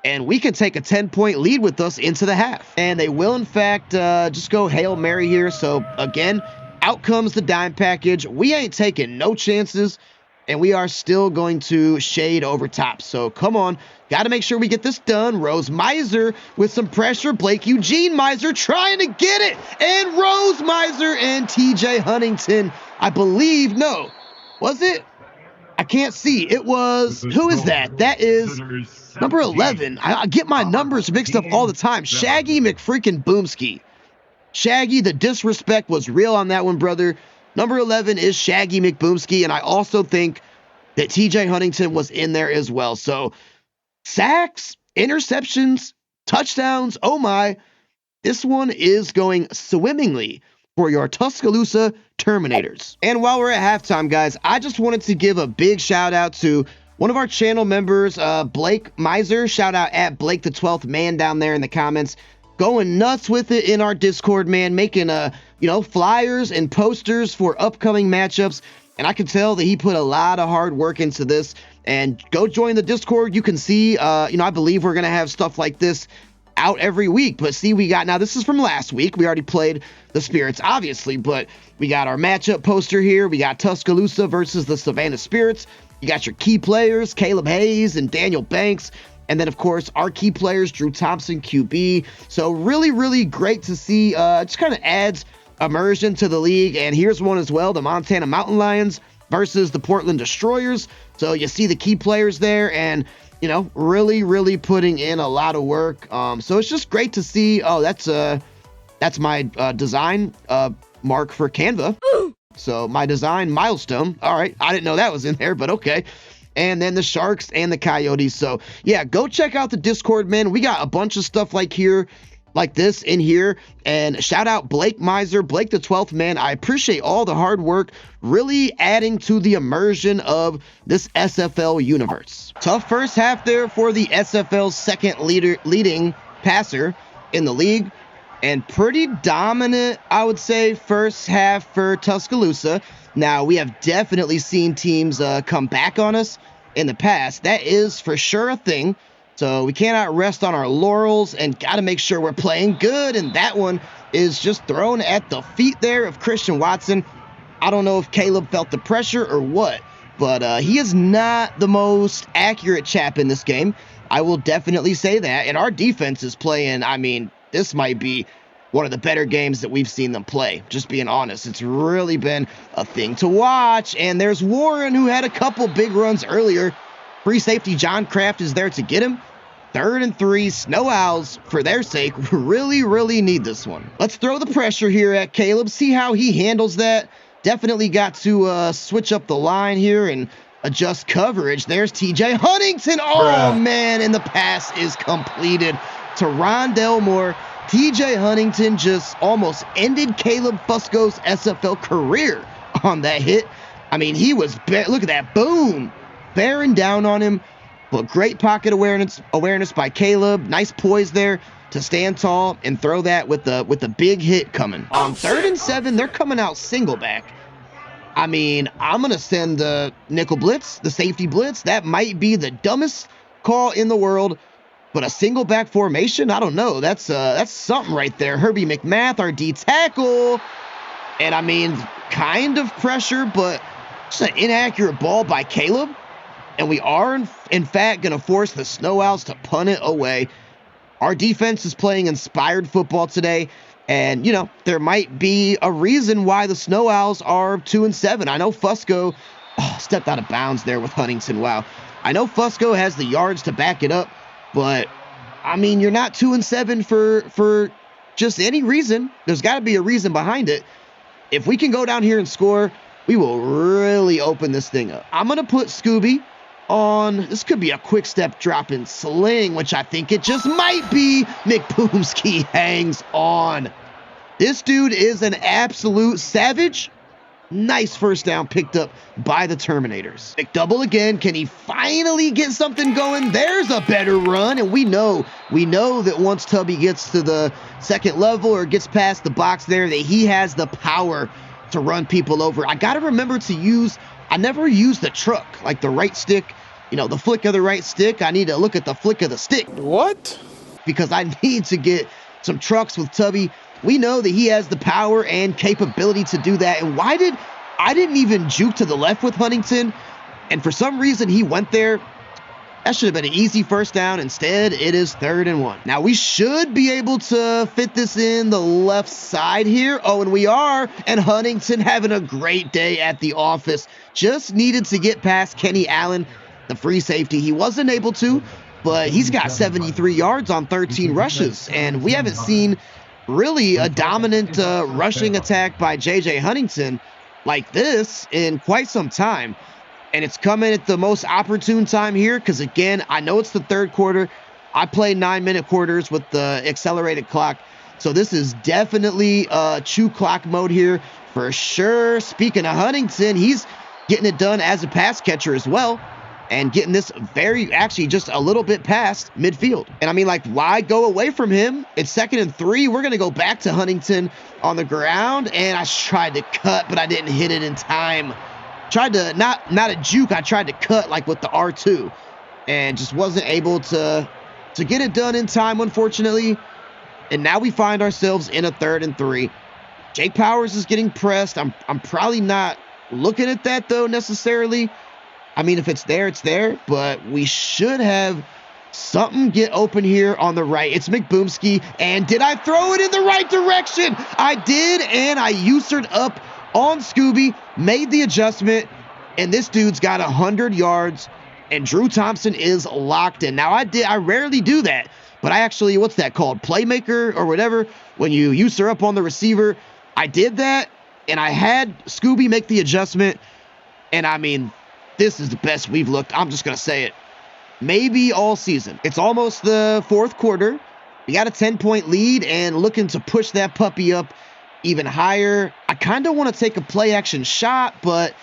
Speaker 1: and we can take a 10-point lead with us into the half. And they will, in fact, just go Hail Mary here. So, again, out comes the dime package. We ain't taking no chances. And we are still going to shade over top. So come on. Got to make sure we get this done. Rose Miser with some pressure. Blake Eugene Miser trying to get it. And Rose Miser and TJ Huntington, I believe. No. Was it? I can't see. It was. Who is that? That is number 11. I get my numbers mixed up all the time. Shaggy McFreaking Boomski. Shaggy, the disrespect was real on that one, brother. Number 11 is Shaggy McBoomski, and I also think that TJ Huntington was in there as well. So sacks, interceptions, touchdowns, oh my, this one is going swimmingly for your Tuscaloosa Terminators. And while we're at halftime, guys, I just wanted to give a big shout out to one of our channel members, Blake Miser. Shout out at Blake the 12th man down there in the comments. Going nuts with it in our Discord, man, making flyers and posters for upcoming matchups. And I can tell that he put a lot of hard work into this. And go join the Discord. You can see, I believe we're going to have stuff like this out every week. But see, now this is from last week. We already played the Spirits, obviously. But we got our matchup poster here. We got Tuscaloosa versus the Savannah Spirits. You got your key players, Caleb Hayes and Daniel Banks. And then, of course, our key players, Drew Thompson, QB. So really, really great to see. Just kind of adds immersion to the league. And here's one as well, the Montana Mountain Lions versus the Portland Destroyers. So you see the key players there and, really, really putting in a lot of work. So it's just great to see. Oh, that's my design mark for Canva. So my design milestone. All right. I didn't know that was in there, but okay. And then the Sharks and the Coyotes. So, yeah, go check out the Discord, man. We got a bunch of stuff like here like this in here. And shout out Blake Miser, Blake the 12th man. I appreciate all the hard work, really adding to the immersion of this SFL universe. Tough first half there for the SFL's second leading passer in the league, and pretty dominant, I would say, first half for Tuscaloosa. Now, we have definitely seen teams come back on us in the past. That is for sure a thing. So we cannot rest on our laurels and got to make sure we're playing good. And that one is just thrown at the feet there of Christian Watson. I don't know if Caleb felt the pressure or what, but he is not the most accurate chap in this game. I will definitely say that. And our defense is playing, I mean, this might be one of the better games that we've seen them play. Just being honest, it's really been a thing to watch. And there's Warren, who had a couple big runs earlier. Free safety John Kraft is there to get him. 3rd and 3, Snow Owls, for their sake, really need this one. Let's throw the pressure here at Caleb, see how he handles that. Definitely got to switch up the line here and adjust coverage. There's TJ Huntington. Oh, man, and the pass is completed to Rondell Moore. TJ Huntington just almost ended Caleb Fusco's SFL career on that hit. I mean, he was, look at that, boom, bearing down on him. But great pocket awareness by Caleb. Nice poise there to stand tall and throw that with the big hit coming. On 3rd and 7, they're coming out single back. I mean, I'm going to send the nickel blitz, the safety blitz. That might be the dumbest call in the world. But a single back formation, I don't know. That's something right there. Herbie McMath, our D tackle. And I mean, kind of pressure, but just an inaccurate ball by Caleb. And we are, in fact, going to force the Snow Owls to punt it away. Our defense is playing inspired football today. And, you know, there might be a reason why the Snow Owls are 2-7. I know Fusco stepped out of bounds there with Huntington. Wow. I know Fusco has the yards to back it up. But, I mean, you're not 2-7 for just any reason. There's got to be a reason behind it. If we can go down here and score, we will really open this thing up. I'm going to put Scooby on, this could be a quick step drop and sling, which I think it just might be. McBoomski hangs on. This dude is an absolute savage. Nice first down picked up by the Terminators. McDouble again. Can he finally get something going? There's a better run. And we know that once Tubby gets to the second level or gets past the box there, that he has the power to run people over. I got to remember to use, I never use the truck, like the right stick, you know, the flick of the right stick. I need to look at the flick of the stick.
Speaker 2: What?
Speaker 1: Because I need to get some trucks with Tubby. We know that he has the power and capability to do that. And I didn't even juke to the left with Huntington. And for some reason, he went there. That should have been an easy first down. Instead, it is 3rd and 1. Now, we should be able to fit this in the left side here. Oh, and we are. And Huntington having a great day at the office. Just needed to get past Kenny Allen, the free safety. He wasn't able to, but he's got 73 yards on 13 rushes. And we haven't seen really a dominant rushing attack by J.J. Huntington like this in quite some time. And it's coming at the most opportune time here because, again, I know it's the 3rd quarter. I play 9-minute quarters with the accelerated clock. So this is definitely chew clock mode here for sure. Speaking of Huntington, he's getting it done as a pass catcher as well. And getting this actually just a little bit past midfield. And I mean, like, why go away from him? It's 2nd and 3. We're going to go back to Huntington on the ground. And I tried to cut, but I didn't hit it in time. Tried to, not a juke, I tried to cut like with the R2. And just wasn't able to get it done in time, unfortunately. And now we find ourselves in a 3rd and 3. Jake Powers is getting pressed. I'm probably not looking at that, though, necessarily. I mean, if it's there, it's there, but we should have something get open here on the right. It's McBoomski, and did I throw it in the right direction? I did, and I usured up on Scooby, made the adjustment, and this dude's got 100 yards, and Drew Thompson is locked in. Now, I rarely do that, but I actually, what's that called? Playmaker or whatever, when you user up on the receiver. I did that, and I had Scooby make the adjustment, and I mean, this is the best we've looked. I'm just going to say it. Maybe all season. It's almost the 4th quarter. We got a 10-point lead and looking to push that puppy up even higher. I kind of want to take a play-action shot, but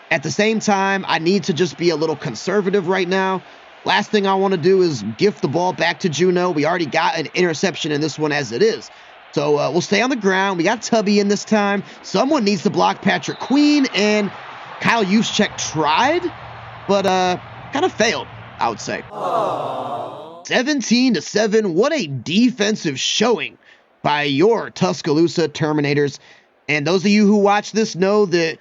Speaker 1: at the same time, I need to just be a little conservative right now. Last thing I want to do is gift the ball back to Juno. We already got an interception in this one as it is. So we'll stay on the ground. We got Tubby in this time. Someone needs to block Patrick Queen, and Kyle Juszczyk tried, but kind of failed, I would say. 17-7. What a defensive showing by your Tuscaloosa Terminators. And those of you who watch this know that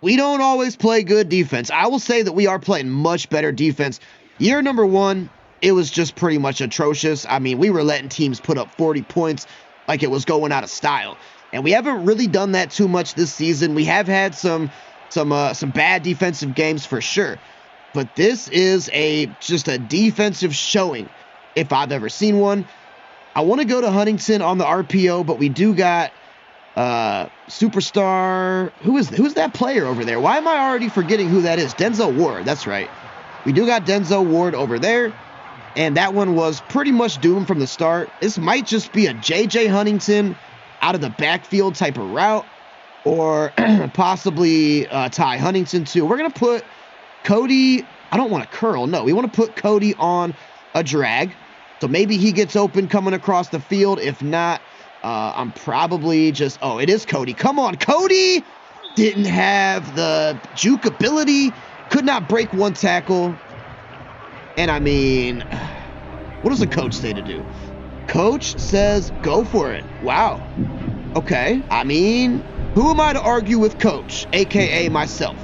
Speaker 1: we don't always play good defense. I will say that we are playing much better defense. Year number 1, it was just pretty much atrocious. I mean, we were letting teams put up 40 points like it was going out of style. And we haven't really done that too much this season. We have had some bad defensive games for sure. But this is just a defensive showing if I've ever seen one. I want to go to Huntington on the RPO, but we do got superstar. Who's that player over there? Why am I already forgetting who that is? Denzel Ward. That's right. We do got Denzel Ward over there, and that one was pretty much doomed from the start. This might just be a J.J. Huntington out of the backfield type of route, or possibly Ty Huntington too. We're going to put Cody. I don't want to curl. No, we want to put Cody on a drag. So maybe he gets open coming across the field. If not, I'm probably just... Oh, it is Cody. Come on, Cody! Didn't have the juke ability. Could not break one tackle. And I mean, what does the coach say to do? Coach says, go for it. Wow. Okay. I mean, who am I to argue with Coach, a.k.a. myself?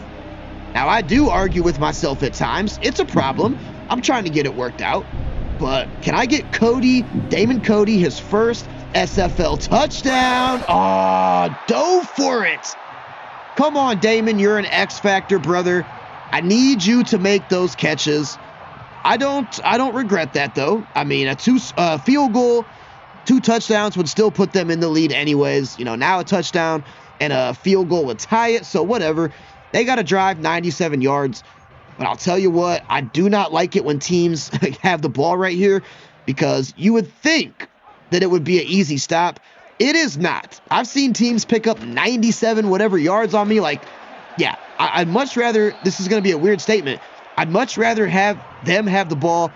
Speaker 1: Now, I do argue with myself at times. It's a problem. I'm trying to get it worked out. But can I get Damon Cody, his first SFL touchdown? Oh, dove for it. Come on, Damon. You're an X Factor, brother. I need you to make those catches. I don't regret that, though. I mean, a field goal, 2 touchdowns would still put them in the lead anyways. You know, now a touchdown and a field goal would tie it, so whatever. They got to drive 97 yards. But I'll tell you what, I do not like it when teams have the ball right here, because you would think that it would be an easy stop. It is not. I've seen teams pick up 97 whatever yards on me. Like, yeah, I'd much rather, this is going to be a weird statement, I'd much rather have them have the ball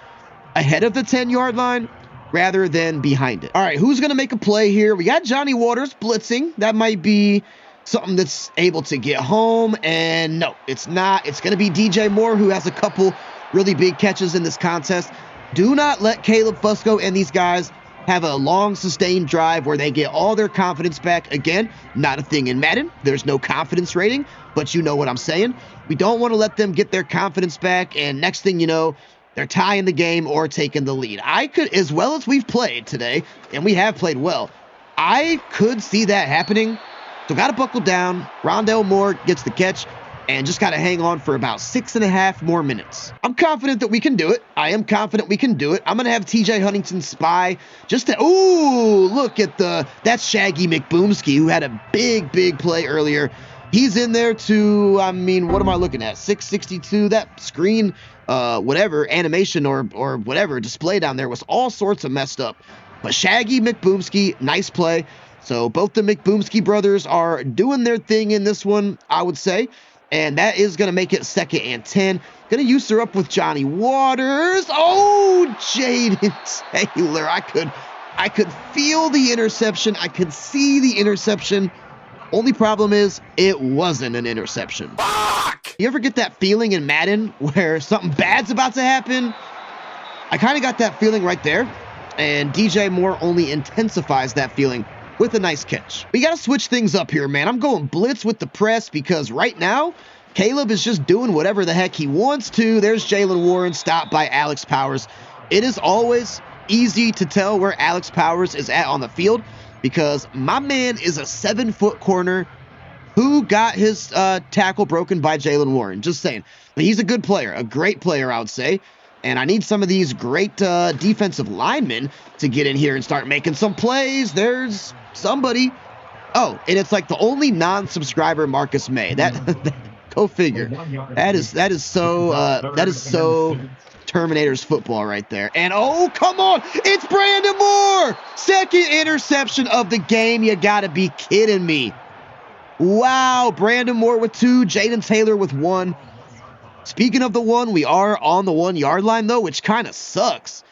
Speaker 1: ahead of the 10-yard line rather than behind it. All right, who's going to make a play here? We got Johnny Waters blitzing. That might be something that's able to get home, and no, it's not. It's going to be DJ Moore, who has a couple really big catches in this contest. Do not let Caleb Fusco and these guys have a long, sustained drive where they get all their confidence back. Again, not a thing in Madden. There's no confidence rating, but you know what I'm saying. We don't want to let them get their confidence back, and next thing you know, they're tying the game or taking the lead. I could, as well as we've played today, and we have played well, I could see that happening. So got to buckle down. Rondell Moore gets the catch and just got to hang on for about 6.5 more minutes. I'm confident that we can do it. I am confident we can do it. I'm going to have TJ Huntington spy just to... Ooh, look at that's Shaggy McBoomski, who had a big play earlier. He's in there to, I mean, what am I looking at? 662. That screen, whatever, animation or whatever display down there was all sorts of messed up. But Shaggy McBoomski, nice play. So both the McBoomski brothers are doing their thing in this one, I would say. And that is going to make it 2nd and 10. Going to use her up with Johnny Waters. Oh, Jaden Taylor. I could feel the interception. I could see the interception. Only problem is it wasn't an interception. Fuck! You ever get that feeling in Madden where something bad's about to happen? I kind of got that feeling right there. And DJ Moore only intensifies that feeling with a nice catch. We got to switch things up here, man. I'm going blitz with the press because right now, Caleb is just doing whatever the heck he wants to. There's Jalen Warren, stopped by Alex Powers. It is always easy to tell where Alex Powers is at on the field because my man is a 7-foot corner who got his tackle broken by Jalen Warren. Just saying. But he's a good player, a great player, I would say. And I need some of these great defensive linemen to get in here and start making some plays. There's somebody. Oh, and it's like the only non-subscriber Marcus May. That go figure. That is so Terminator's football right there. And oh, come on, it's Brandon Moore! Second interception of the game. You gotta be kidding me. Wow, Brandon Moore with 2, Jaden Taylor with 1. Speaking of the 1, we are on the 1-yard line though, which kind of sucks.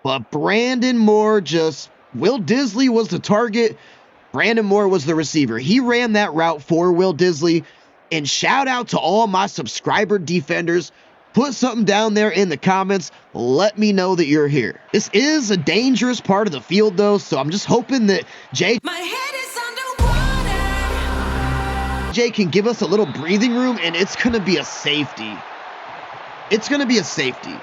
Speaker 1: But Brandon Moore just, Will Disley was the target. Brandon Moore was the receiver. He ran that route for Will Disley. And shout out to all my subscriber defenders. Put something down there in the comments. Let me know that you're here. This is a dangerous part of the field though, so I'm just hoping that Jay can give us a little breathing room, and it's going to be a safety. It's going to be a safety.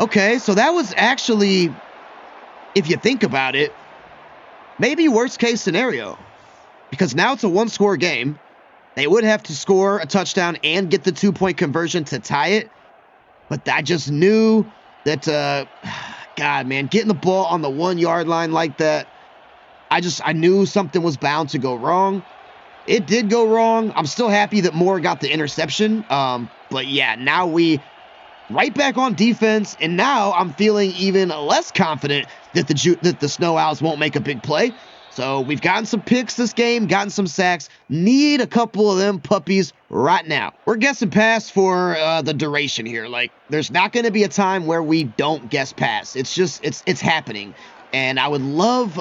Speaker 1: Okay, so that was actually, if you think about it, maybe worst case scenario. Because now it's a 1-score game. They would have to score a touchdown and get the 2-point conversion to tie it. But I just knew that, God, man, getting the ball on the 1-yard line like that, I knew something was bound to go wrong. It did go wrong. I'm still happy that Moore got the interception. But yeah, now we right back on defense, and now I'm feeling even less confident that the Snow Owls won't make a big play. So we've gotten some picks this game, gotten some sacks. Need a couple of them puppies right now. We're guessing pass for the duration here. Like, there's not going to be a time where we don't guess pass. It's just, it's happening. And I would love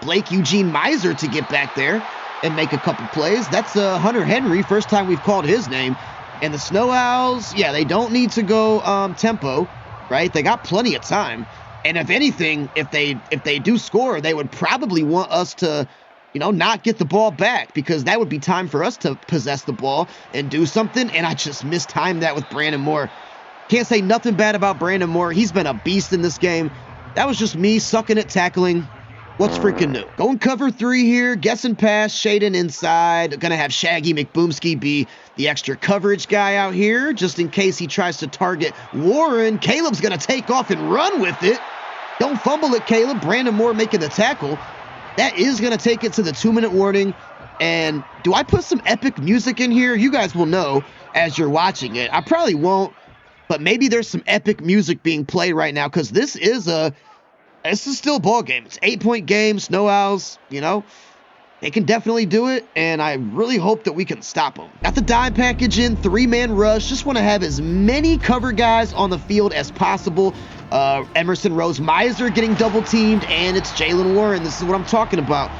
Speaker 1: Blake Eugene Miser to get back there and make a couple plays. That's Hunter Henry, first time we've called his name. And the Snow Owls, yeah, they don't need to go tempo, right? They got plenty of time. And if anything, if they do score, they would probably want us to, you know, not get the ball back, because that would be time for us to possess the ball and do something. And I just mistimed that with Brandon Moore. Can't say nothing bad about Brandon Moore. He's been a beast in this game. That was just me sucking at tackling. What's freaking new? Going cover 3 here, guessing pass, shading inside. Gonna have Shaggy McBoomski be the extra coverage guy out here, just in case he tries to target Warren. Caleb's gonna take off and run with it. Don't fumble it, Caleb. Brandon Moore making the tackle. That is gonna take it to the 2-minute warning. And do I put some epic music in here? You guys will know as you're watching it. I probably won't, but maybe there's some epic music being played right now, because this is still a ball game. It's 8-point game. Snow Owls, you know, they can definitely do it, and I really hope that we can stop them. Got the dime package in, 3-man rush. Just want to have as many cover guys on the field as possible. Emerson Rose Miser getting double teamed, and it's Jalen Warren. This is what I'm talking about.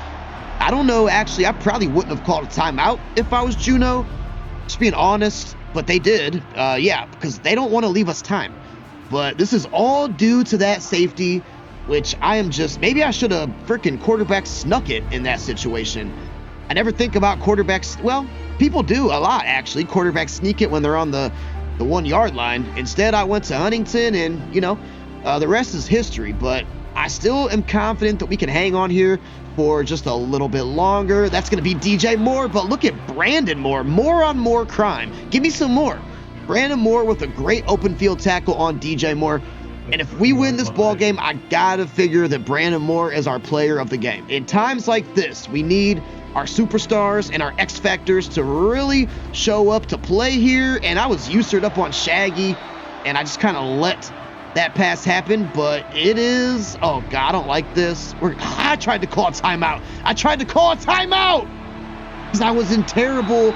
Speaker 1: I don't know, actually, I probably wouldn't have called a timeout if I was Juno, just being honest, but they did. Yeah, because they don't want to leave us time. But this is all due to that safety, which I am just, maybe I should have freaking quarterback snuck it in that situation. I never think about quarterbacks. Well, people do a lot, actually. Quarterbacks sneak it when they're on the 1-yard line. Instead, I went to Huntington, and, you know, the rest is history. But I still am confident that we can hang on here for just a little bit longer. That's going to be DJ Moore, but look at Brandon Moore. More on more crime. Give me some more. Brandon Moore with a great open field tackle on DJ Moore. And if we win this ball game, I gotta figure that Brandon Moore is our player of the game. In times like this, we need our superstars and our X Factors to really show up to play here. And I was usured up on Shaggy, and I just kind of let that pass happen. But it is, oh God, I don't like this. I tried to call a timeout. Because I was in terrible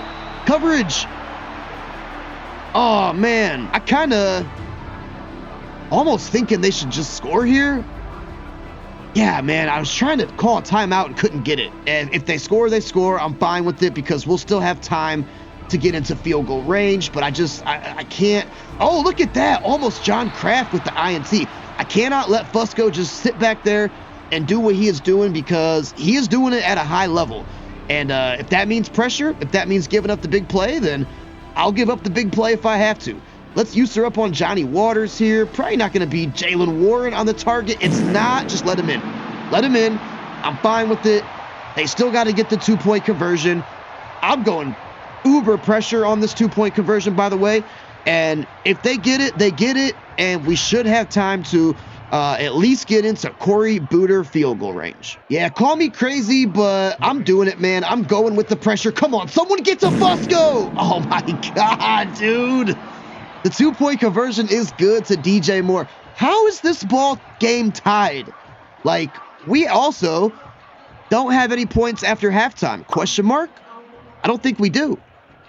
Speaker 1: coverage. Oh man, I kind of almost thinking they should just score here. Yeah, man, I was trying to call a timeout and couldn't get it. And if they score, they score. I'm fine with it, because we'll still have time to get into field goal range. But I can't. Oh, look at that. Almost John Kraft with the INT. I cannot let Fusco just sit back there and do what he is doing, because he is doing it at a high level. And if that means pressure, if that means giving up the big play, then I'll give up the big play if I have to. Let's use her up on Johnny Waters here. Probably not going to be Jalen Warren on the target. It's not. Just let him in. Let him in. I'm fine with it. They still got to get the 2-point conversion. I'm going uber pressure on this 2-point conversion, by the way. And if they get it, they get it. And we should have time to at least get into Corey Booter field goal range. Yeah, call me crazy, but I'm doing it, man. I'm going with the pressure. Come on, someone get to Fusco. Oh, my God, dude. The 2-point conversion is good to DJ Moore. How is this ball game tied? Like, we also don't have any points after halftime. Question mark? I don't think we do.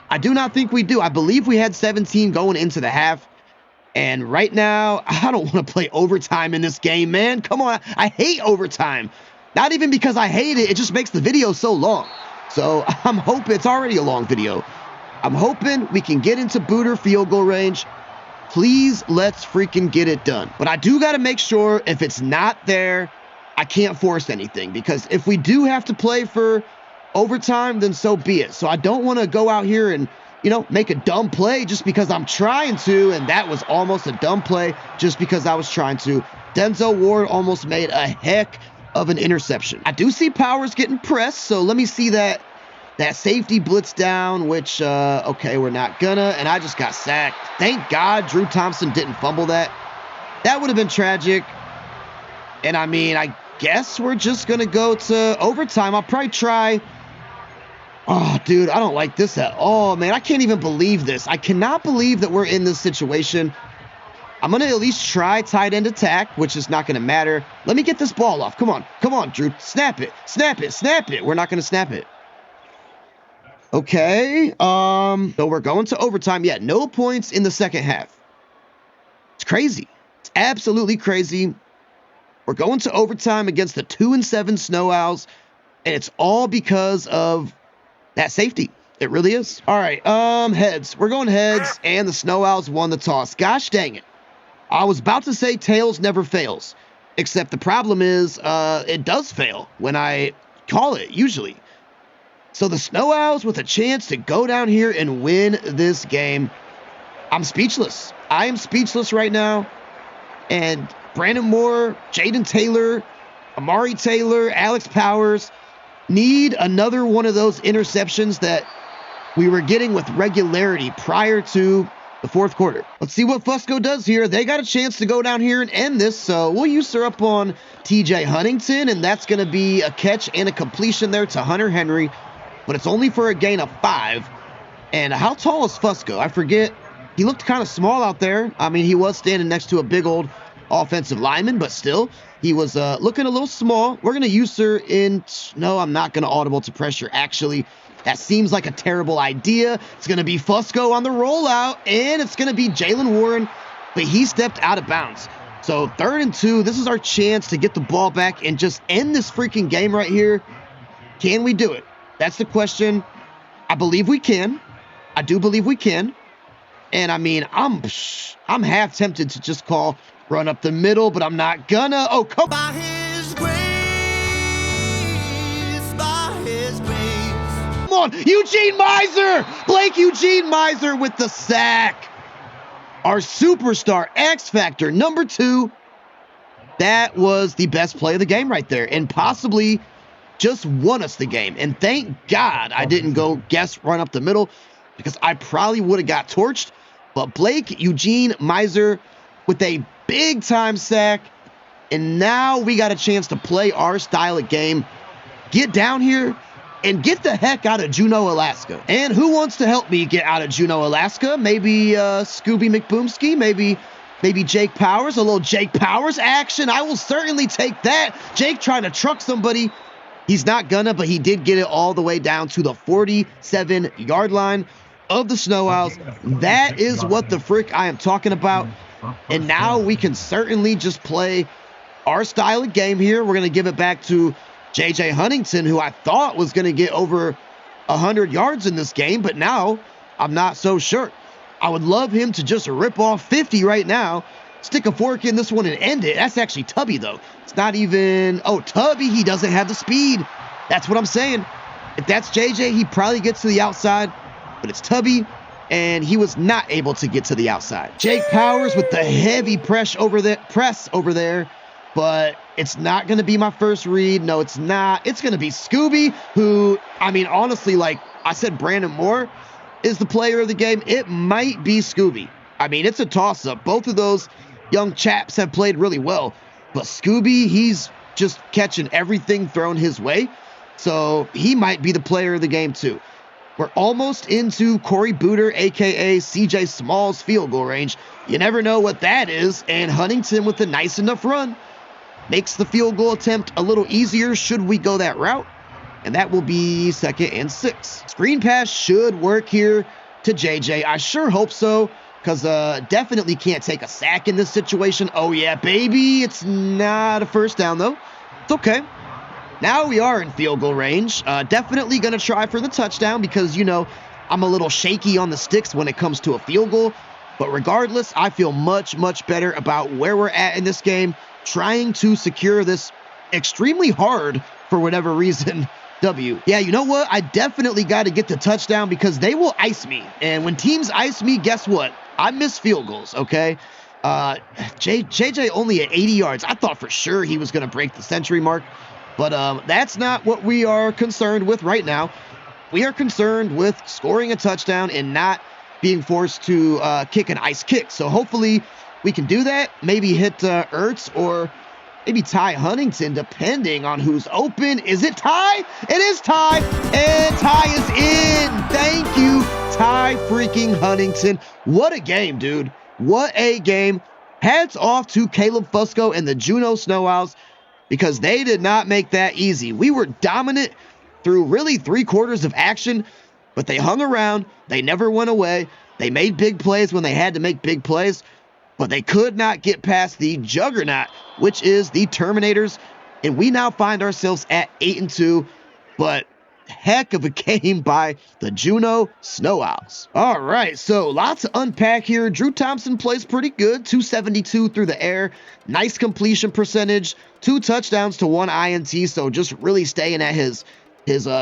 Speaker 1: I do not think we do. I believe we had 17 going into the half. And right now, I don't want to play overtime in this game, man. Come on. I hate overtime. Not even because I hate it. It just makes the video so long. So I'm hoping it's already a long video. I'm hoping we can get into booter field goal range. Please, let's freaking get it done. But I do got to make sure if it's not there, I can't force anything. Because if we do have to play for overtime, then so be it. So I don't want to go out here and, you know, make a dumb play just because I'm trying to. And that was almost a dumb play just because I was trying to. Denzel Ward almost made a heck of an interception. I do see Powers getting pressed. So let me see that safety blitz down, which, okay, we're not gonna. And I just got sacked. Thank God Drew Thompson didn't fumble that. That would have been tragic. And I mean, I guess we're just gonna go to overtime. I'll probably try. Oh, dude, I don't like this at all, man. I can't even believe this. I cannot believe that we're in this situation. I'm going to at least try tight end attack, which is not going to matter. Let me get this ball off. Come on. Come on, Drew. Snap it. Snap it. Snap it. We're not going to snap it. Okay. So we're going to overtime. Yeah, no points in the second half. It's crazy. It's absolutely crazy. We're going to overtime against the 2-7 Snow Owls, and it's all because of that safety. It really is. All right, heads. We're going heads, and the Snow Owls won the toss. Gosh dang it. I was about to say tails never fails, except the problem is it does fail when I call it, usually. So the Snow Owls with a chance to go down here and win this game. I'm speechless. I am speechless right now. And Brandon Moore, Jaden Taylor, Amari Taylor, Alex Powers need another one of those interceptions that we were getting with regularity prior to the fourth quarter. Let's see what Fusco does here. They got a chance to go down here and end this, so we'll use her up on TJ Huntington, and that's going to be a catch and a completion there to Hunter Henry, but it's only for a gain of 5. And how tall is Fusco? I forget. He looked kind of small out there. I mean, he was standing next to a big old offensive lineman, but still, he was looking a little small. We're going to use her in... No, I'm not going to audible to pressure, actually. That seems like a terrible idea. It's going to be Fusco on the rollout, and it's going to be Jalen Warren, but he stepped out of bounds. So 3rd and 2, this is our chance to get the ball back and just end this freaking game right here. Can we do it? That's the question. I believe we can. I do believe we can. And I mean, I'm half tempted to just call run up the middle, but I'm not gonna. Oh, come
Speaker 2: by his grace, by his grace.
Speaker 1: Come on, Eugene Miser! Blake Eugene Miser with the sack. Our superstar, X Factor, number 2. That was the best play of the game right there, and possibly just won us the game. And thank God I didn't go guess run up the middle, because I probably would have got torched. But Blake Eugene Miser with a big-time sack, and now we got a chance to play our style of game, get down here, and get the heck out of Juneau, Alaska. And who wants to help me get out of Juneau, Alaska? Maybe Scooby McBoomski, maybe Jake Powers, a little Jake Powers action. I will certainly take that. Jake trying to truck somebody. He's not gonna, but he did get it all the way down to the 47-yard line of the Snow Owls. That is what the frick I am talking about. And now we can certainly just play our style of game here. We're going to give it back to J.J. Huntington, who I thought was going to get over 100 yards in this game, but now I'm not so sure. I would love him to just rip off 50 right now, stick a fork in this one and end it. That's actually Tubby, though. It's not even... Oh, Tubby, he doesn't have the speed. That's what I'm saying. If that's JJ, he probably gets to the outside, but it's Tubby, and he was not able to get to the outside. Jake Powers with the heavy press over there, but it's not going to be my first read. No, it's not. It's going to be Scooby, who, I mean, honestly, like I said, Brandon Moore is the player of the game. It might be Scooby. I mean, it's a toss-up. Both of those young chaps have played really well, but Scooby, he's just catching everything thrown his way, so he might be the player of the game too. We're almost into Corey Booter, aka CJ Smallz field goal range. You never know what that is, and Huntington with a nice enough run makes the field goal attempt a little easier should we go that route, and that will be 2nd and 6. Screen pass should work here to JJ. I sure hope so, because definitely can't take a sack in this situation. Oh yeah, baby, it's not a first down though. It's okay. Now we are in field goal range. Definitely going to try for the touchdown because, you know, I'm a little shaky on the sticks when it comes to a field goal. But regardless, I feel much, much better about where we're at in this game, trying to secure this extremely hard, for whatever reason, W. Yeah, you know what? I definitely got to get the touchdown because they will ice me. And when teams ice me, guess what? I miss field goals, okay? JJ only at 80 yards. I thought for sure he was going to break the century mark. But that's not what we are concerned with right now. We are concerned with scoring a touchdown and not being forced to kick an ice kick. So hopefully we can do that. Maybe hit Ertz or maybe Ty Huntington, depending on who's open. Is it Ty? It is Ty. And Ty is in. Thank you, Ty freaking Huntington. What a game, dude. What a game. Hats off to Caleb Fusco and the Juneau Snow Owls, because they did not make that easy. We were dominant through really 3/4 of action, but they hung around. They never went away. They made big plays when they had to make big plays, but they could not get past the juggernaut, which is the Terminators, and we now find ourselves at 8-2, but heck of a game by the Juneau Snow Owls. All right, so lots to unpack here. Drew Thompson plays pretty good, 272 through the air, nice completion percentage, 2 touchdowns to 1 INT, so just really staying at his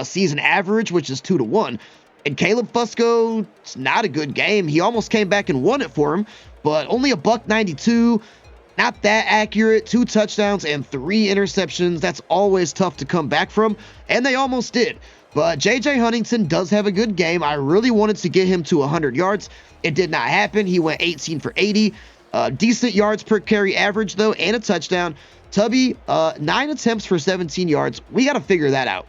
Speaker 1: season average, which is 2-1. And Caleb Fusco, it's not a good game. He almost came back and won it for him, but only a $192. Not that accurate. 2 touchdowns and 3 interceptions. That's always tough to come back from, and they almost did. But JJ Huntington does have a good game. I really wanted to get him to 100 yards. It did not happen. He went 18 for 80. Decent yards per carry average, though, and a touchdown. Tubby, 9 attempts for 17 yards. We got to figure that out.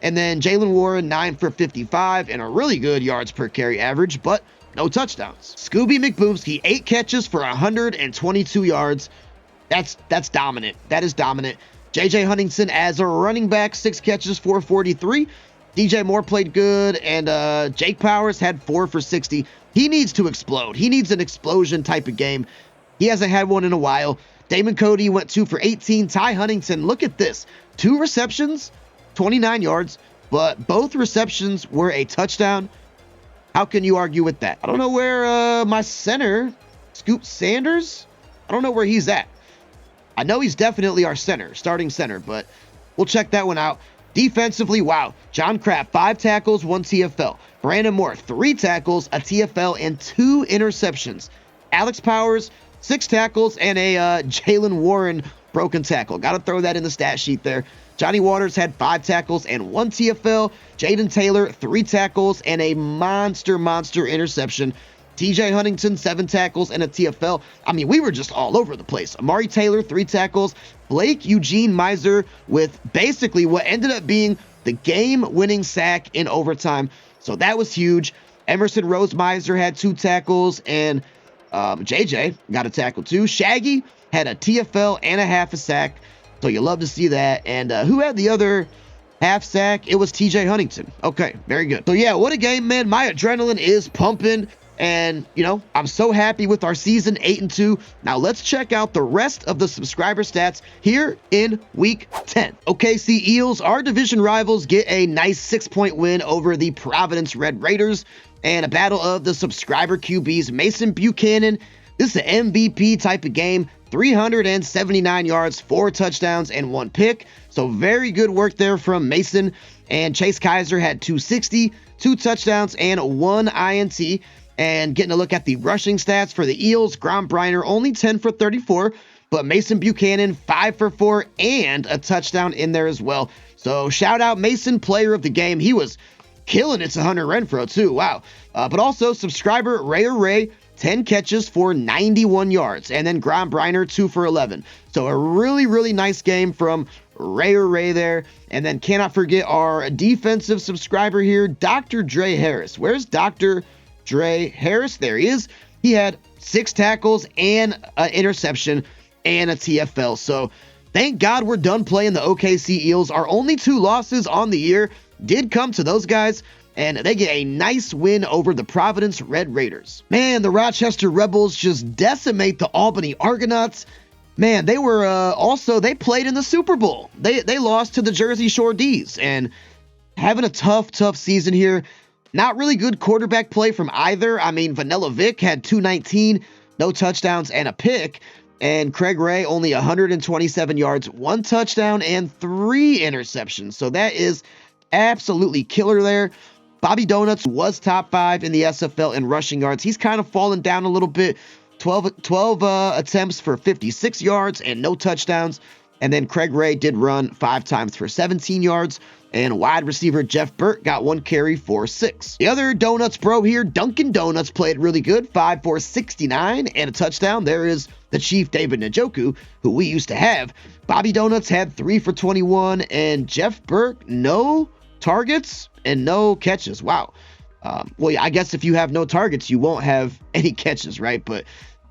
Speaker 1: And then Jalen Warren, 9 for 55, and a really good yards per carry average, but no touchdowns. Scooby McBoomski, 8 catches for 122 yards. That's dominant. That is dominant. JJ Huntington as a running back, 6 catches for 43. DJ Moore played good, and Jake Powers had 4 for 60. He needs to explode. He needs an explosion type of game. He hasn't had one in a while. Damon Cody went 2 for 18. Ty Huntington, look at this. 2 receptions, 29 yards, but both receptions were a touchdown. How can you argue with that? I don't know where my center, Scoop Sanders, I don't know where he's at. I know he's definitely our center, starting center, but we'll check that one out. Defensively, wow. John Kraft, 5 tackles, 1 TFL. Brandon Moore, 3 tackles, a TFL, and 2 interceptions. Alex Powers, 6 tackles, and a Jalen Warren broken tackle. Got to throw that in the stat sheet there. Johnny Waters had 5 tackles and 1 TFL. Jaden Taylor, 3 tackles, and a monster interception. TJ Huntington, 7 tackles and a TFL. I mean, we were just all over the place. Amari Taylor, 3 tackles. Blake Eugene Miser with basically what ended up being the game-winning sack in overtime. So that was huge. Emerson Rose Miser had 2 tackles, and JJ got a tackle too. Shaggy had a TFL and a half a sack. So you love to see that. And who had the other half sack? It was TJ Huntington. Okay, very good. So yeah, what a game, man. My adrenaline is pumping. And, you know, I'm so happy with our season, 8-2. Now let's check out the rest of the subscriber stats here in week 10. OKC Eels, our division rivals, get a nice 6-point win over the Providence Red Raiders, and a battle of the subscriber QBs. Mason Buchanan, this is an MVP type of game. 379 yards, 4 touchdowns, and 1 pick. So very good work there from Mason. And Chase Kaiser had 260, 2 touchdowns, and 1 INT. And getting a look at the rushing stats for the Eels, Grom Briner only 10 for 34, but Mason Buchanan 5 for 4 and a touchdown in there as well. So shout out Mason, player of the game. He was killing it to Hunter Renfrow too. Wow. But also subscriber Ray, 10 catches for 91 yards. And then Grom Briner, 2 for 11. So a really nice game from Ray there. And then cannot forget our defensive subscriber here, Dr. Dre Harris. Where's Dr. Dre Harris? There he is. He had 6 tackles and an interception and a TFL. So thank God we're done playing the OKC Eels. Our only 2 losses on the year did come to those guys, and they get a nice win over the Providence Red Raiders. Man, the Rochester Rebels just decimate the Albany Argonauts. Man, they were they played in the Super Bowl. They lost to the Jersey Shore D's, and having a tough season here. Not really good quarterback play from either. I mean, Vanilla Vic had 219, no touchdowns and a pick, and Craig Ray only 127 yards, 1 touchdown and 3 interceptions. So that is absolutely killer there. Bobby Donuts was top 5 in the SFL in rushing yards. He's kind of fallen down a little bit. 12 attempts for 56 yards and no touchdowns. And then Craig Ray did run 5 times for 17 yards. And wide receiver Jeff Burt got 1 carry for 6. The other Donuts bro here, Dunkin' Donuts, played really good. 5 for 69 and a touchdown. There is the Chief David Njoku, who we used to have. Bobby Donuts had 3 for 21. And Jeff Burt, no targets and no catches. Wow. Well, I guess if you have no targets, you won't have any catches, right? But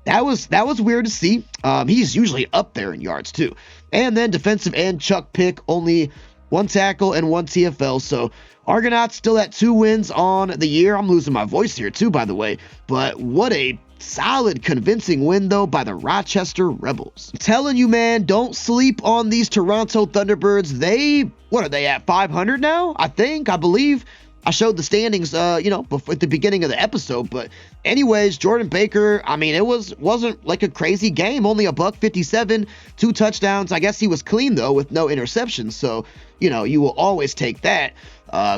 Speaker 1: that was weird to see. He's usually up there in yards too. And then defensive end Chuck Pick, only 1 tackle and 1 TFL. So Argonauts still at 2 wins on the year. I'm losing my voice here too, by the way. But what a solid, convincing win, though, by the Rochester Rebels. I'm telling you, man, don't sleep on these Toronto Thunderbirds. What are they at, 500 now? I believe. I showed the standings, before, at the beginning of the episode. But anyways, Jordan Baker, I mean, it wasn't like a crazy game. Only $157, 2 touchdowns. I guess he was clean, though, with no interceptions. So, you will always take that.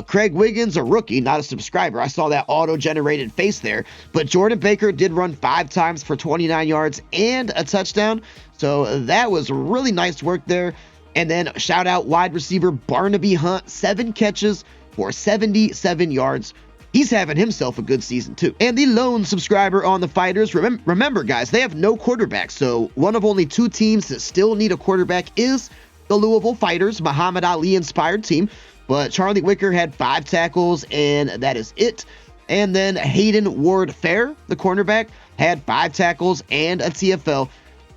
Speaker 1: Craig Wiggins, a rookie, not a subscriber. I saw that auto-generated face there. But Jordan Baker did run 5 times for 29 yards and a touchdown. So that was really nice work there. And then shout out wide receiver Barnaby Hunt, 7 catches for 77 yards. He's having himself a good season too. And the lone subscriber on the Fighters, remember guys, they have no quarterback. So one of only 2 teams that still need a quarterback is the Louisville Fighters, Muhammad Ali inspired team. But Charlie Wicker had 5 tackles and that is it. And then Hayden Ward Fair, the cornerback, had 5 tackles and a TFL.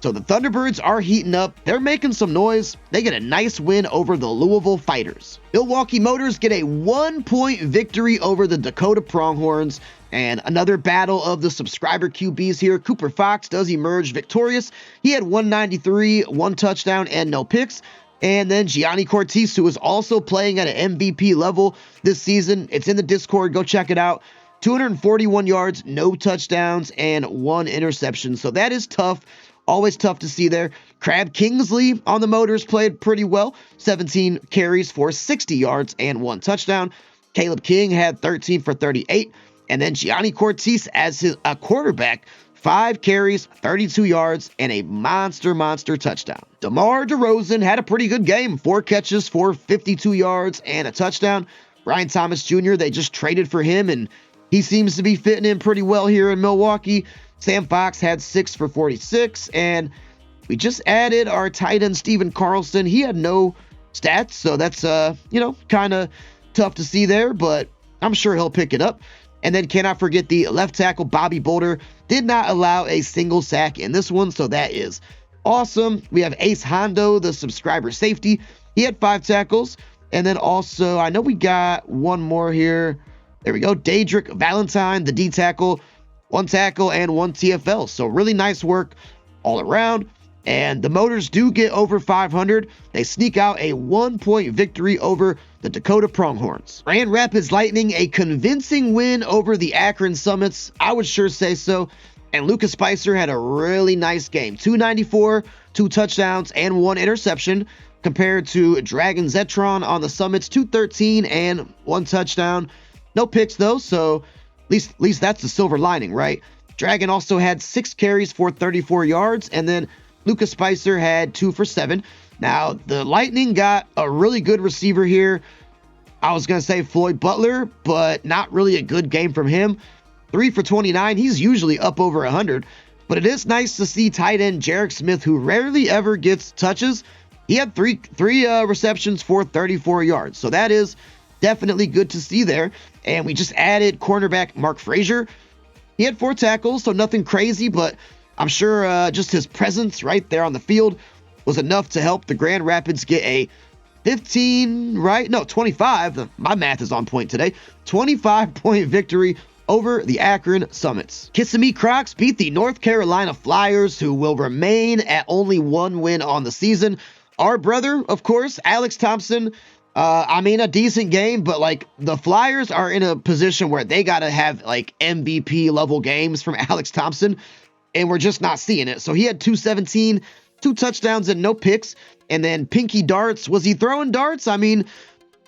Speaker 1: So the Thunderbirds are heating up. They're making some noise. They get a nice win over the Louisville Fighters. Milwaukee Motors get a 1-point victory over the Dakota Pronghorns. And another battle of the subscriber QBs here. Cooper Fox does emerge victorious. He had 193, 1 touchdown, and no picks. And then Gianni Cortese, who is also playing at an MVP level this season. It's in the Discord. Go check it out. 241 yards, no touchdowns, and 1 interception. So that is tough. Always tough to see there. Crab Kingsley on the Motors played pretty well. 17 carries for 60 yards and 1 touchdown. Caleb King had 13 for 38. And then Gianni Cortese as a quarterback, 5 carries, 32 yards, and a monster touchdown. DeMar DeRozan had a pretty good game. 4 catches for 52 yards and a touchdown. Brian Thomas Jr., they just traded for him, and he seems to be fitting in pretty well here in Milwaukee. Sam Fox had 6 for 46, and we just added our tight end Steven Carlson. He had no stats, so that's, kind of tough to see there, but I'm sure he'll pick it up. And then cannot forget the left tackle Bobby Boulder did not allow a single sack in this one, so that is awesome. We have Ace Hondo, the subscriber safety. He had 5 tackles, and then also, I know we got one more here. There we go, Daedric Valentine, the D tackle. 1 tackle and 1 TFL. So really nice work all around. And the Motors do get over 500. They sneak out a 1-point victory over the Dakota Pronghorns. Grand Rapids Lightning, a convincing win over the Akron Summits. I would sure say so. And Lucas Spicer had a really nice game. 294, 2 touchdowns, and 1 interception. Compared to Dragon Zetron on the Summits, 213 and 1 touchdown. No picks though, so at least that's the silver lining, right? Dragon also had 6 carries for 34 yards, and then Lucas Spicer had 2 for 7. Now, the Lightning got a really good receiver here. I was going to say Floyd Butler, but not really a good game from him. 3 for 29. He's usually up over 100, but it is nice to see tight end Jarek Smith, who rarely ever gets touches, He had three receptions for 34 yards. So that is definitely good to see there. And we just added cornerback Mark Frazier. He had 4 tackles, so nothing crazy, but I'm sure just his presence right there on the field was enough to help the Grand Rapids get a 25. My math is on point today. 25-point victory over the Akron Summits. Kissimmee Crocs beat the North Carolina Flyers, who will remain at only 1 win on the season. Our brother, of course, Alex Thompson, a decent game, but like the Flyers are in a position where they got to have like MVP level games from Alex Thompson, and we're just not seeing it. So he had 217, 2 touchdowns and no picks. And then Pinky Darts, was he throwing darts? I mean,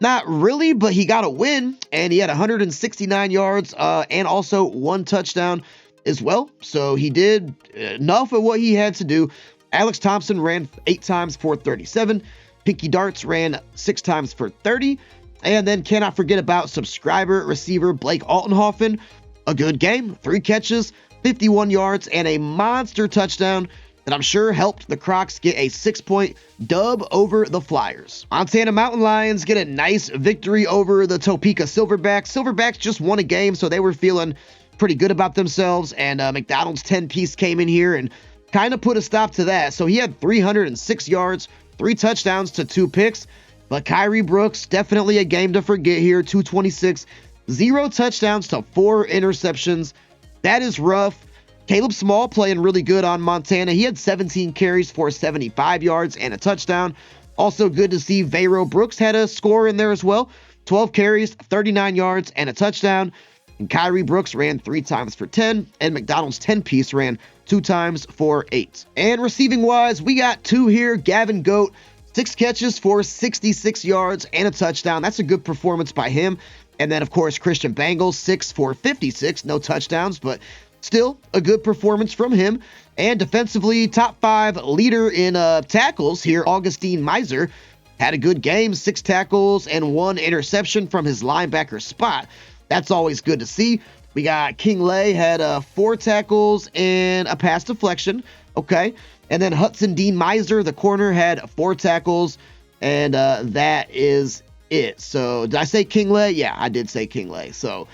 Speaker 1: not really, but he got a win, and he had 169 yards and also 1 touchdown as well. So he did enough of what he had to do. Alex Thompson ran 8 times for 37. Pinky Darts ran 6 times for 30. And then cannot forget about subscriber receiver Blake Altenhofen. A good game, 3 catches, 51 yards, and a monster touchdown that I'm sure helped the Crocs get a 6-point dub over the Flyers. Montana Mountain Lions get a nice victory over the Topeka Silverbacks. Silverbacks just won a game, so they were feeling pretty good about themselves, and McDonald's 10-piece came in here and kind of put a stop to that. So he had 306 yards, 3 touchdowns to 2 picks, but Kyrie Brooks, definitely a game to forget here, 226, 0 touchdowns to 4 interceptions. That is rough. Caleb Small playing really good on Montana. He had 17 carries for 75 yards and a touchdown. Also good to see Vero Brooks had a score in there as well. 12 carries, 39 yards, and a touchdown. And Kyrie Brooks ran 3 times for 10, and McDonald's 10-piece ran 2 times for 8. And receiving-wise, we got 2 here. Gavin Goat, 6 catches for 66 yards and a touchdown. That's a good performance by him. And then, of course, Christian Bangles, 6 for 56. No touchdowns, but still a good performance from him. And defensively, top 5 leader in tackles here, Augustine Miser, had a good game, 6 tackles and 1 interception from his linebacker spot. That's always good to see. We got King Lay had 4 tackles and a pass deflection. Okay. And then Hudson Dean Miser, the corner, had 4 tackles, and that is it. So did I say King Lay? Yeah, I did say King Lay. So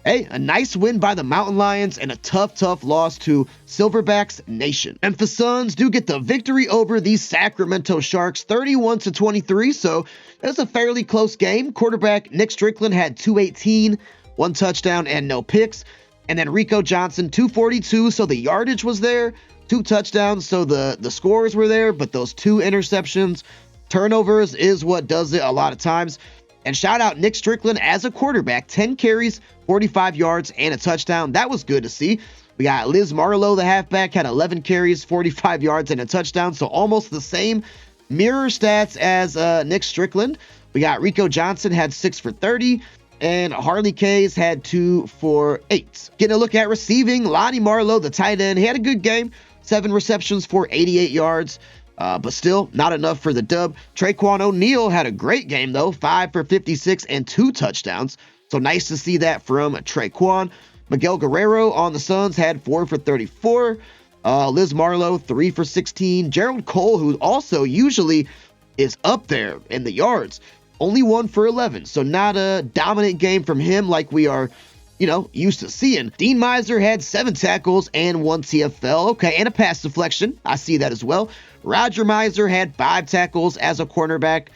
Speaker 1: hey, a nice win by the Mountain Lions and a tough loss to Silverbacks Nation. Memphis Suns do get the victory over the Sacramento Sharks, 31-23. So it was a fairly close game. Quarterback Nick Strickland had 218, 1 touchdown and no picks. And then Rico Johnson, 242. So the yardage was there, 2 touchdowns. So the scores were there, but those 2 interceptions, turnovers is what does it a lot of times. And shout out Nick Strickland as a quarterback, 10 carries, 45 yards, and a touchdown. That was good to see. We got Liz Marlowe, the halfback, had 11 carries, 45 yards, and a touchdown. So almost the same mirror stats as Nick Strickland. We got Rico Johnson had 6 for 30, and Harley Kays had 2 for 8. Getting a look at receiving, Lonnie Marlowe, the tight end, he had a good game, 7 receptions for 88 yards. But still not enough for the dub. Traquan O'Neal had a great game, though, 5 for 56 and 2 touchdowns. So nice to see that from Traquan. Miguel Guerrero on the Suns had 4 for 34. Liz Marlowe, 3 for 16. Gerald Cole, who also usually is up there in the yards, only 1 for 11. So not a dominant game from him like we are, used to seeing. Dean Miser had 7 tackles and 1 TFL. Okay, and a pass deflection. I see that as well. Roger Miser had 5 tackles as a cornerback,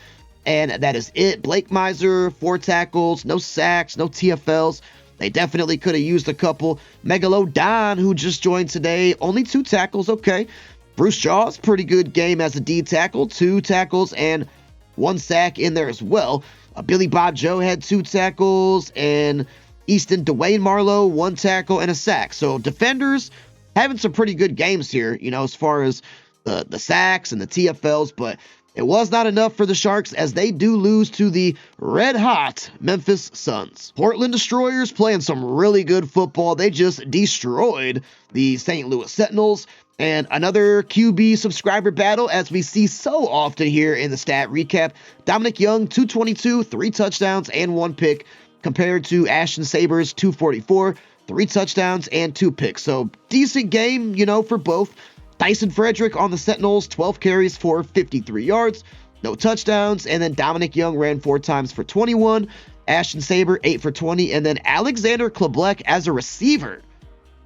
Speaker 1: and that is it. Blake Miser, 4 tackles, no sacks, no TFLs. They definitely could have used a couple. Megalo Don, who just joined today, only 2 tackles. Okay. Bruce Shaw's pretty good game as a D tackle, 2 tackles and 1 sack in there as well. Billy Bob Joe had 2 tackles, and Easton Dwayne Marlowe, 1 tackle and a sack. So defenders having some pretty good games here, as far as the sacks and the TFLs, but it was not enough for the Sharks as they do lose to the red-hot Memphis Suns. Portland Destroyers playing some really good football. They just destroyed the St. Louis Sentinels. And another QB subscriber battle, as we see so often here in the stat recap. Dominic Young, 222, 3 touchdowns and 1 pick, compared to Ashton Sabers, 244, 3 touchdowns and 2 picks. So decent game, for both. Dyson Frederick on the Sentinels, 12 carries for 53 yards, no touchdowns. And then Dominic Young ran 4 times for 21. Ashton Saber, 8 for 20. And then Alexander Kleblek as a receiver,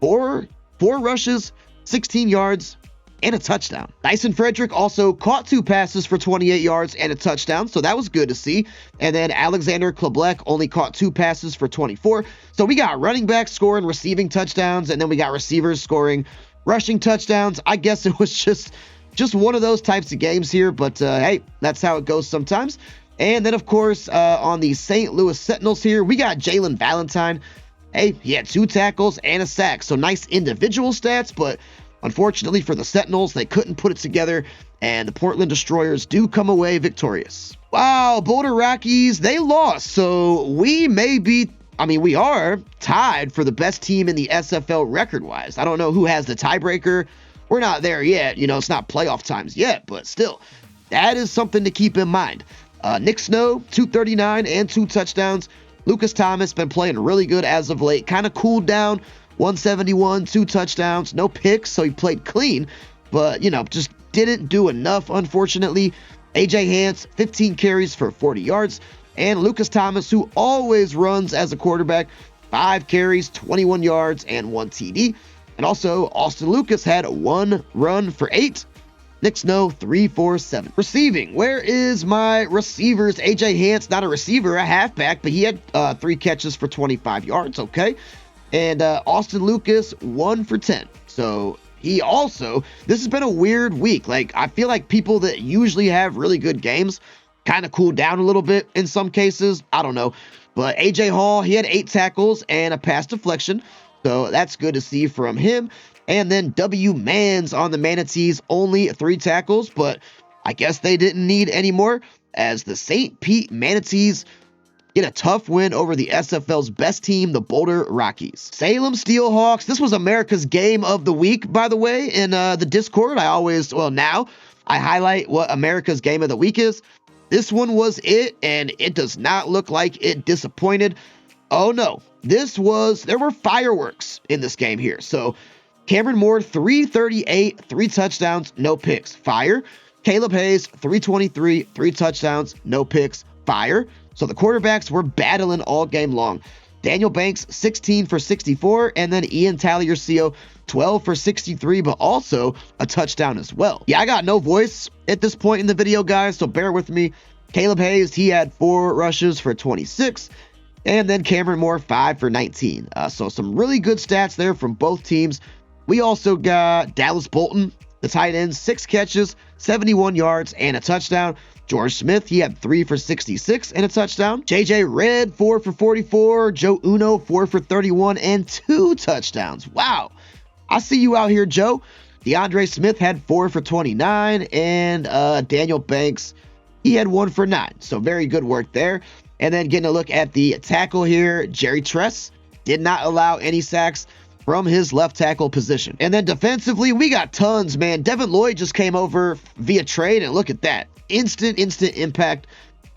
Speaker 1: 4 rushes, 16 yards, and a touchdown. Dyson Frederick also caught 2 passes for 28 yards and a touchdown, so that was good to see. And then Alexander Kleblek only caught 2 passes for 24. So we got running backs scoring receiving touchdowns, and then we got receivers scoring rushing touchdowns. I guess it was just one of those types of games here, but hey, that's how it goes sometimes. And then, of course, on the St. Louis Sentinels here, we got Jalen Valentine. Hey, he had 2 tackles and a sack, so nice individual stats, but unfortunately for the Sentinels, they couldn't put it together, and the Portland Destroyers do come away victorious. Wow, Boulder Rockies, they lost, so we are tied for the best team in the SFL record-wise. I don't know who has the tiebreaker. We're not there yet. It's not playoff times yet, but still, that is something to keep in mind. Nick Snow, 239 and 2 touchdowns. Lucas Thomas been playing really good as of late. Kind of cooled down, 171, 2 touchdowns, no picks, so he played clean, but, just didn't do enough, unfortunately. AJ Hance, 15 carries for 40 yards. And Lucas Thomas, who always runs as a quarterback, 5 carries, 21 yards, and 1 TD. And also, Austin Lucas had 1 run for 8. Nick Snow, 3 for 7. Receiving, where is my receivers? AJ Hance, not a receiver, a halfback, but he had 3 catches for 25 yards, okay? And Austin Lucas, 1 for 10. So he also, this has been a weird week. Like, I feel like people that usually have really good games kind of cooled down a little bit in some cases. I don't know. But AJ Hall, he had 8 tackles and a pass deflection. So that's good to see from him. And then W. Mans on the Manatees, only 3 tackles, but I guess they didn't need any more, as the St. Pete Manatees get a tough win over the SFL's best team, the Boulder Rockies. Salem Steelhawks, this was America's game of the week, by the way, in the Discord. Now I highlight what America's game of the week is. This one was it, and it does not look like it disappointed. Oh no, there were fireworks in this game here. So Cameron Moore, 338, 3 touchdowns, no picks, fire. Caleb Hayes, 323, 3 touchdowns, no picks, fire. So the quarterbacks were battling all game long. Daniel Banks, 16 for 64, and then Ian Taliercio, 12 for 63, but also a touchdown as well. Yeah, I got no voice at this point in the video, guys, so bear with me. Caleb Hayes, he had 4 rushes for 26, and then Cameron Moore, 5 for 19. So some really good stats there from both teams. We also got Dallas Bolton, the tight end, 6 catches, 71 yards, and a touchdown. George Smith, he had 3 for 66 and a touchdown. JJ Redd, 4 for 44. Joe Uno, 4 for 31 and 2 touchdowns. Wow. I see you out here, Joe. DeAndre Smith had 4 for 29, and Daniel Banks, he had 1 for 9. So very good work there. And then getting a look at the tackle here, Jerry Tress did not allow any sacks from his left tackle position. And then defensively, we got tons, man. Devin Lloyd just came over via trade, and look at that. Instant impact.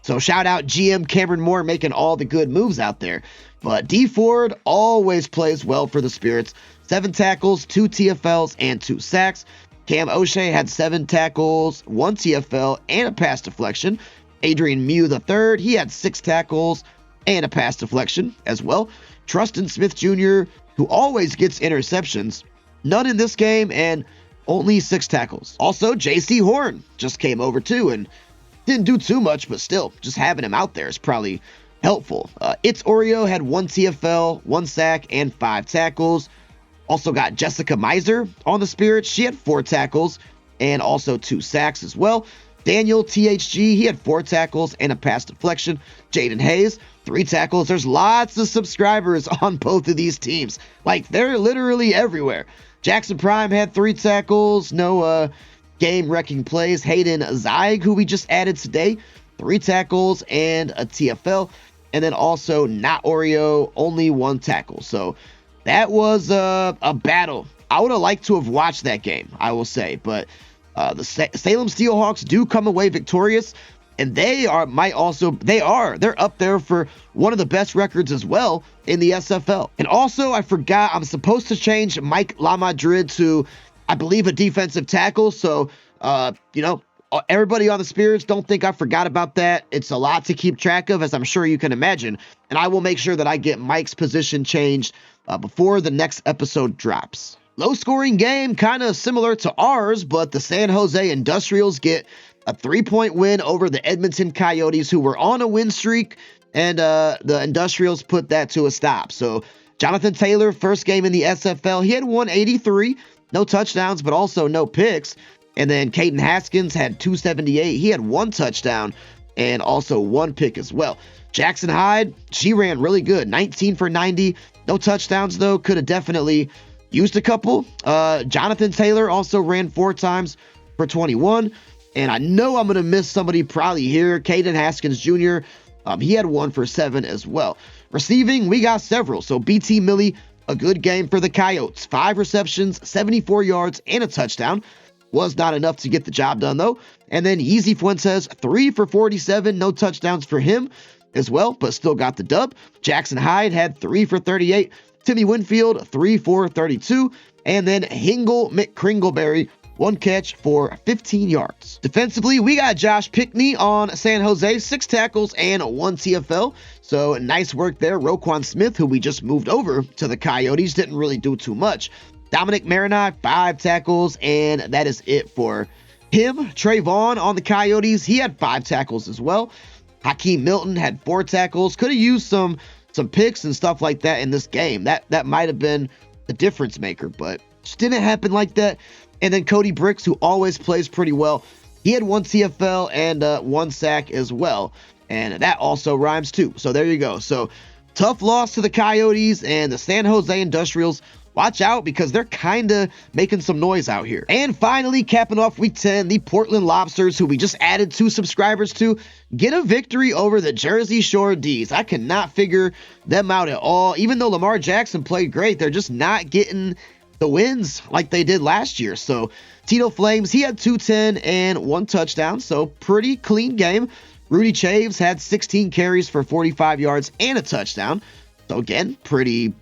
Speaker 1: So shout out GM Cameron Moore making all the good moves out there. But D Ford always plays well for the Spirits. 7 tackles, 2 TFLs, and 2 sacks. Cam O'Shea had 7 tackles, 1 TFL, and a pass deflection. Adrian Mew III, he had 6 tackles and a pass deflection as well. Trustin Smith Jr., who always gets interceptions, none in this game, and only 6 tackles. Also, J.C. Horn just came over too, and didn't do too much, but still, just having him out there is probably helpful. It's Oreo had 1 TFL, 1 sack, and 5 tackles. Also got Jessica Miser on the Spirit. She had 4 tackles and also 2 sacks as well. Daniel THG, he had 4 tackles and a pass deflection. Jaden Hayes, 3 tackles. There's lots of subscribers on both of these teams. Like, they're literally everywhere. Jackson Prime had 3 tackles, no game-wrecking plays. Hayden Zeig, who we just added today, 3 tackles and a TFL. And then also Not Oreo, only 1 tackle. So that was a battle. I would have liked to have watched that game, I will say. But the Salem Steelhawks do come away victorious. And they're up there for one of the best records as well in the SFL. And also, I forgot, I'm supposed to change Mike LaMadrid to I believe, a defensive tackle. So, everybody on the Spirits, don't think I forgot about that. It's a lot to keep track of, as I'm sure you can imagine. And I will make sure that I get Mike's position changed before the next episode drops. Low scoring game, kind of similar to ours, but the San Jose Industrials get a 3-point win over the Edmonton Coyotes, who were on a win streak, and the Industrials put that to a stop. So Jonathan Taylor, first game in the SFL, he had 183, no touchdowns, but also no picks. And then Caden Haskins had 278. He had 1 touchdown and also 1 pick as well. Jackson Hyde, she ran really good, 19 for 90, no touchdowns though, could have definitely used a couple. Jonathan Taylor also ran 4 times for 21. And I know I'm going to miss somebody probably here. Caden Haskins Jr., he had 1 for 7 as well. Receiving, we got several. So BT Millie, a good game for the Coyotes. 5 receptions, 74 yards, and a touchdown. Was not enough to get the job done, though. And then Yeezy Fuentes, 3 for 47, no touchdowns for him as well, but still got the dub. Jackson Hyde had 3 for 38. Timmy Winfield, 3 for 32. And then Hingle McCringleberry, 1 catch for 15 yards. Defensively, we got Josh Pickney on San Jose, 6 tackles and 1 TFL. So nice work there. Roquan Smith, who we just moved over to the Coyotes, didn't really do too much. Dominic Marinai, 5 tackles, and that is it for him. Trey Vaughn on the Coyotes, he had 5 tackles as well. Hakeem Milton had 4 tackles. Could have used some picks and stuff like that in this game. That might have been the difference maker, but just didn't happen like that. And then Cody Bricks, who always plays pretty well, he had 1 TFL and 1 sack as well. And that also rhymes too. So there you go. So tough loss to the Coyotes and the San Jose Industrials. Watch out, because they're kind of making some noise out here. And finally, capping off week 10, the Portland Lobsters, who we just added 2 subscribers to, get a victory over the Jersey Shore D's. I cannot figure them out at all. Even though Lamar Jackson played great, they're just not getting the wins like they did last year. So Tito Flames, he had 210 and 1 touchdown, so pretty clean game. Rudy Chaves had 16 carries for 45 yards and a touchdown. So again, pretty,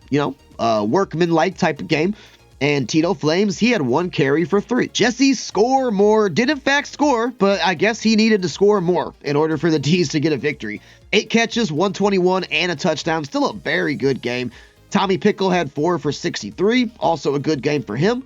Speaker 1: workman-like type of game. And Tito Flames, he had 1 carry for 3. Jesse Score More did in fact score, but I guess he needed to score more in order for the D's to get a victory. 8 catches, 121, and a touchdown. Still a very good game. Tommy Pickle had 4 for 63. Also a good game for him.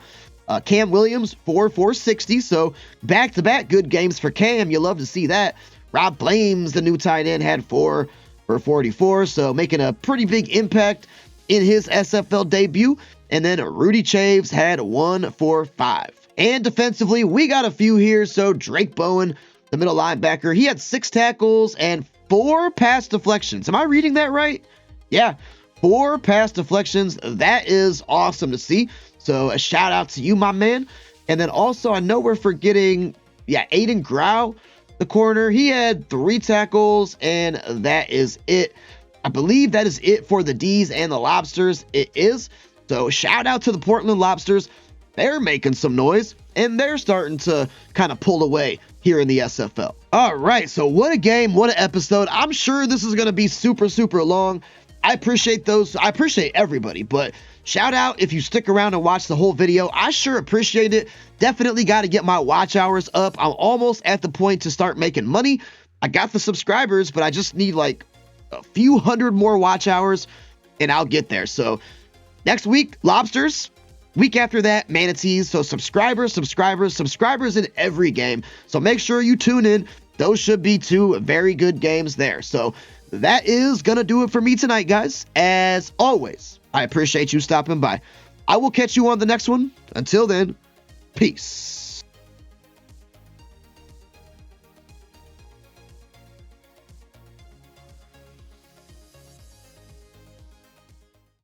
Speaker 1: Cam Williams, 4 for 60. So back-to-back good games for Cam. You love to see that. Rob Blames, the new tight end, had 4 for 44. So making a pretty big impact in his SFL debut. And then Rudy Chaves had 1 for 5. And defensively, we got a few here. So Drake Bowen, the middle linebacker, he had 6 tackles and 4 pass deflections. Am I reading that right? Yeah, 4 pass deflections. That is awesome to see. So a shout out to you, my man. And then also, I know we're forgetting, Aiden Grau, the corner. He had 3 tackles, and that is it. I believe that is it for the D's and the Lobsters. It is. So shout out to the Portland Lobsters. They're making some noise, and they're starting to kind of pull away here in the SFL. All right, so what a game, what an episode. I'm sure this is going to be super, super long. I appreciate those. I appreciate everybody, but shout out if you stick around and watch the whole video. I sure appreciate it. Definitely got to get my watch hours up. I'm almost at the point to start making money. I got the subscribers, but I just need like a few hundred more watch hours, and I'll get there. So next week, Lobsters. Week after that, Manatees. So subscribers in every game. So make sure you tune in. Those should be 2 very good games there. So that is going to do it for me tonight, guys. As always, I appreciate you stopping by. I will catch you on the next one. Until then, peace.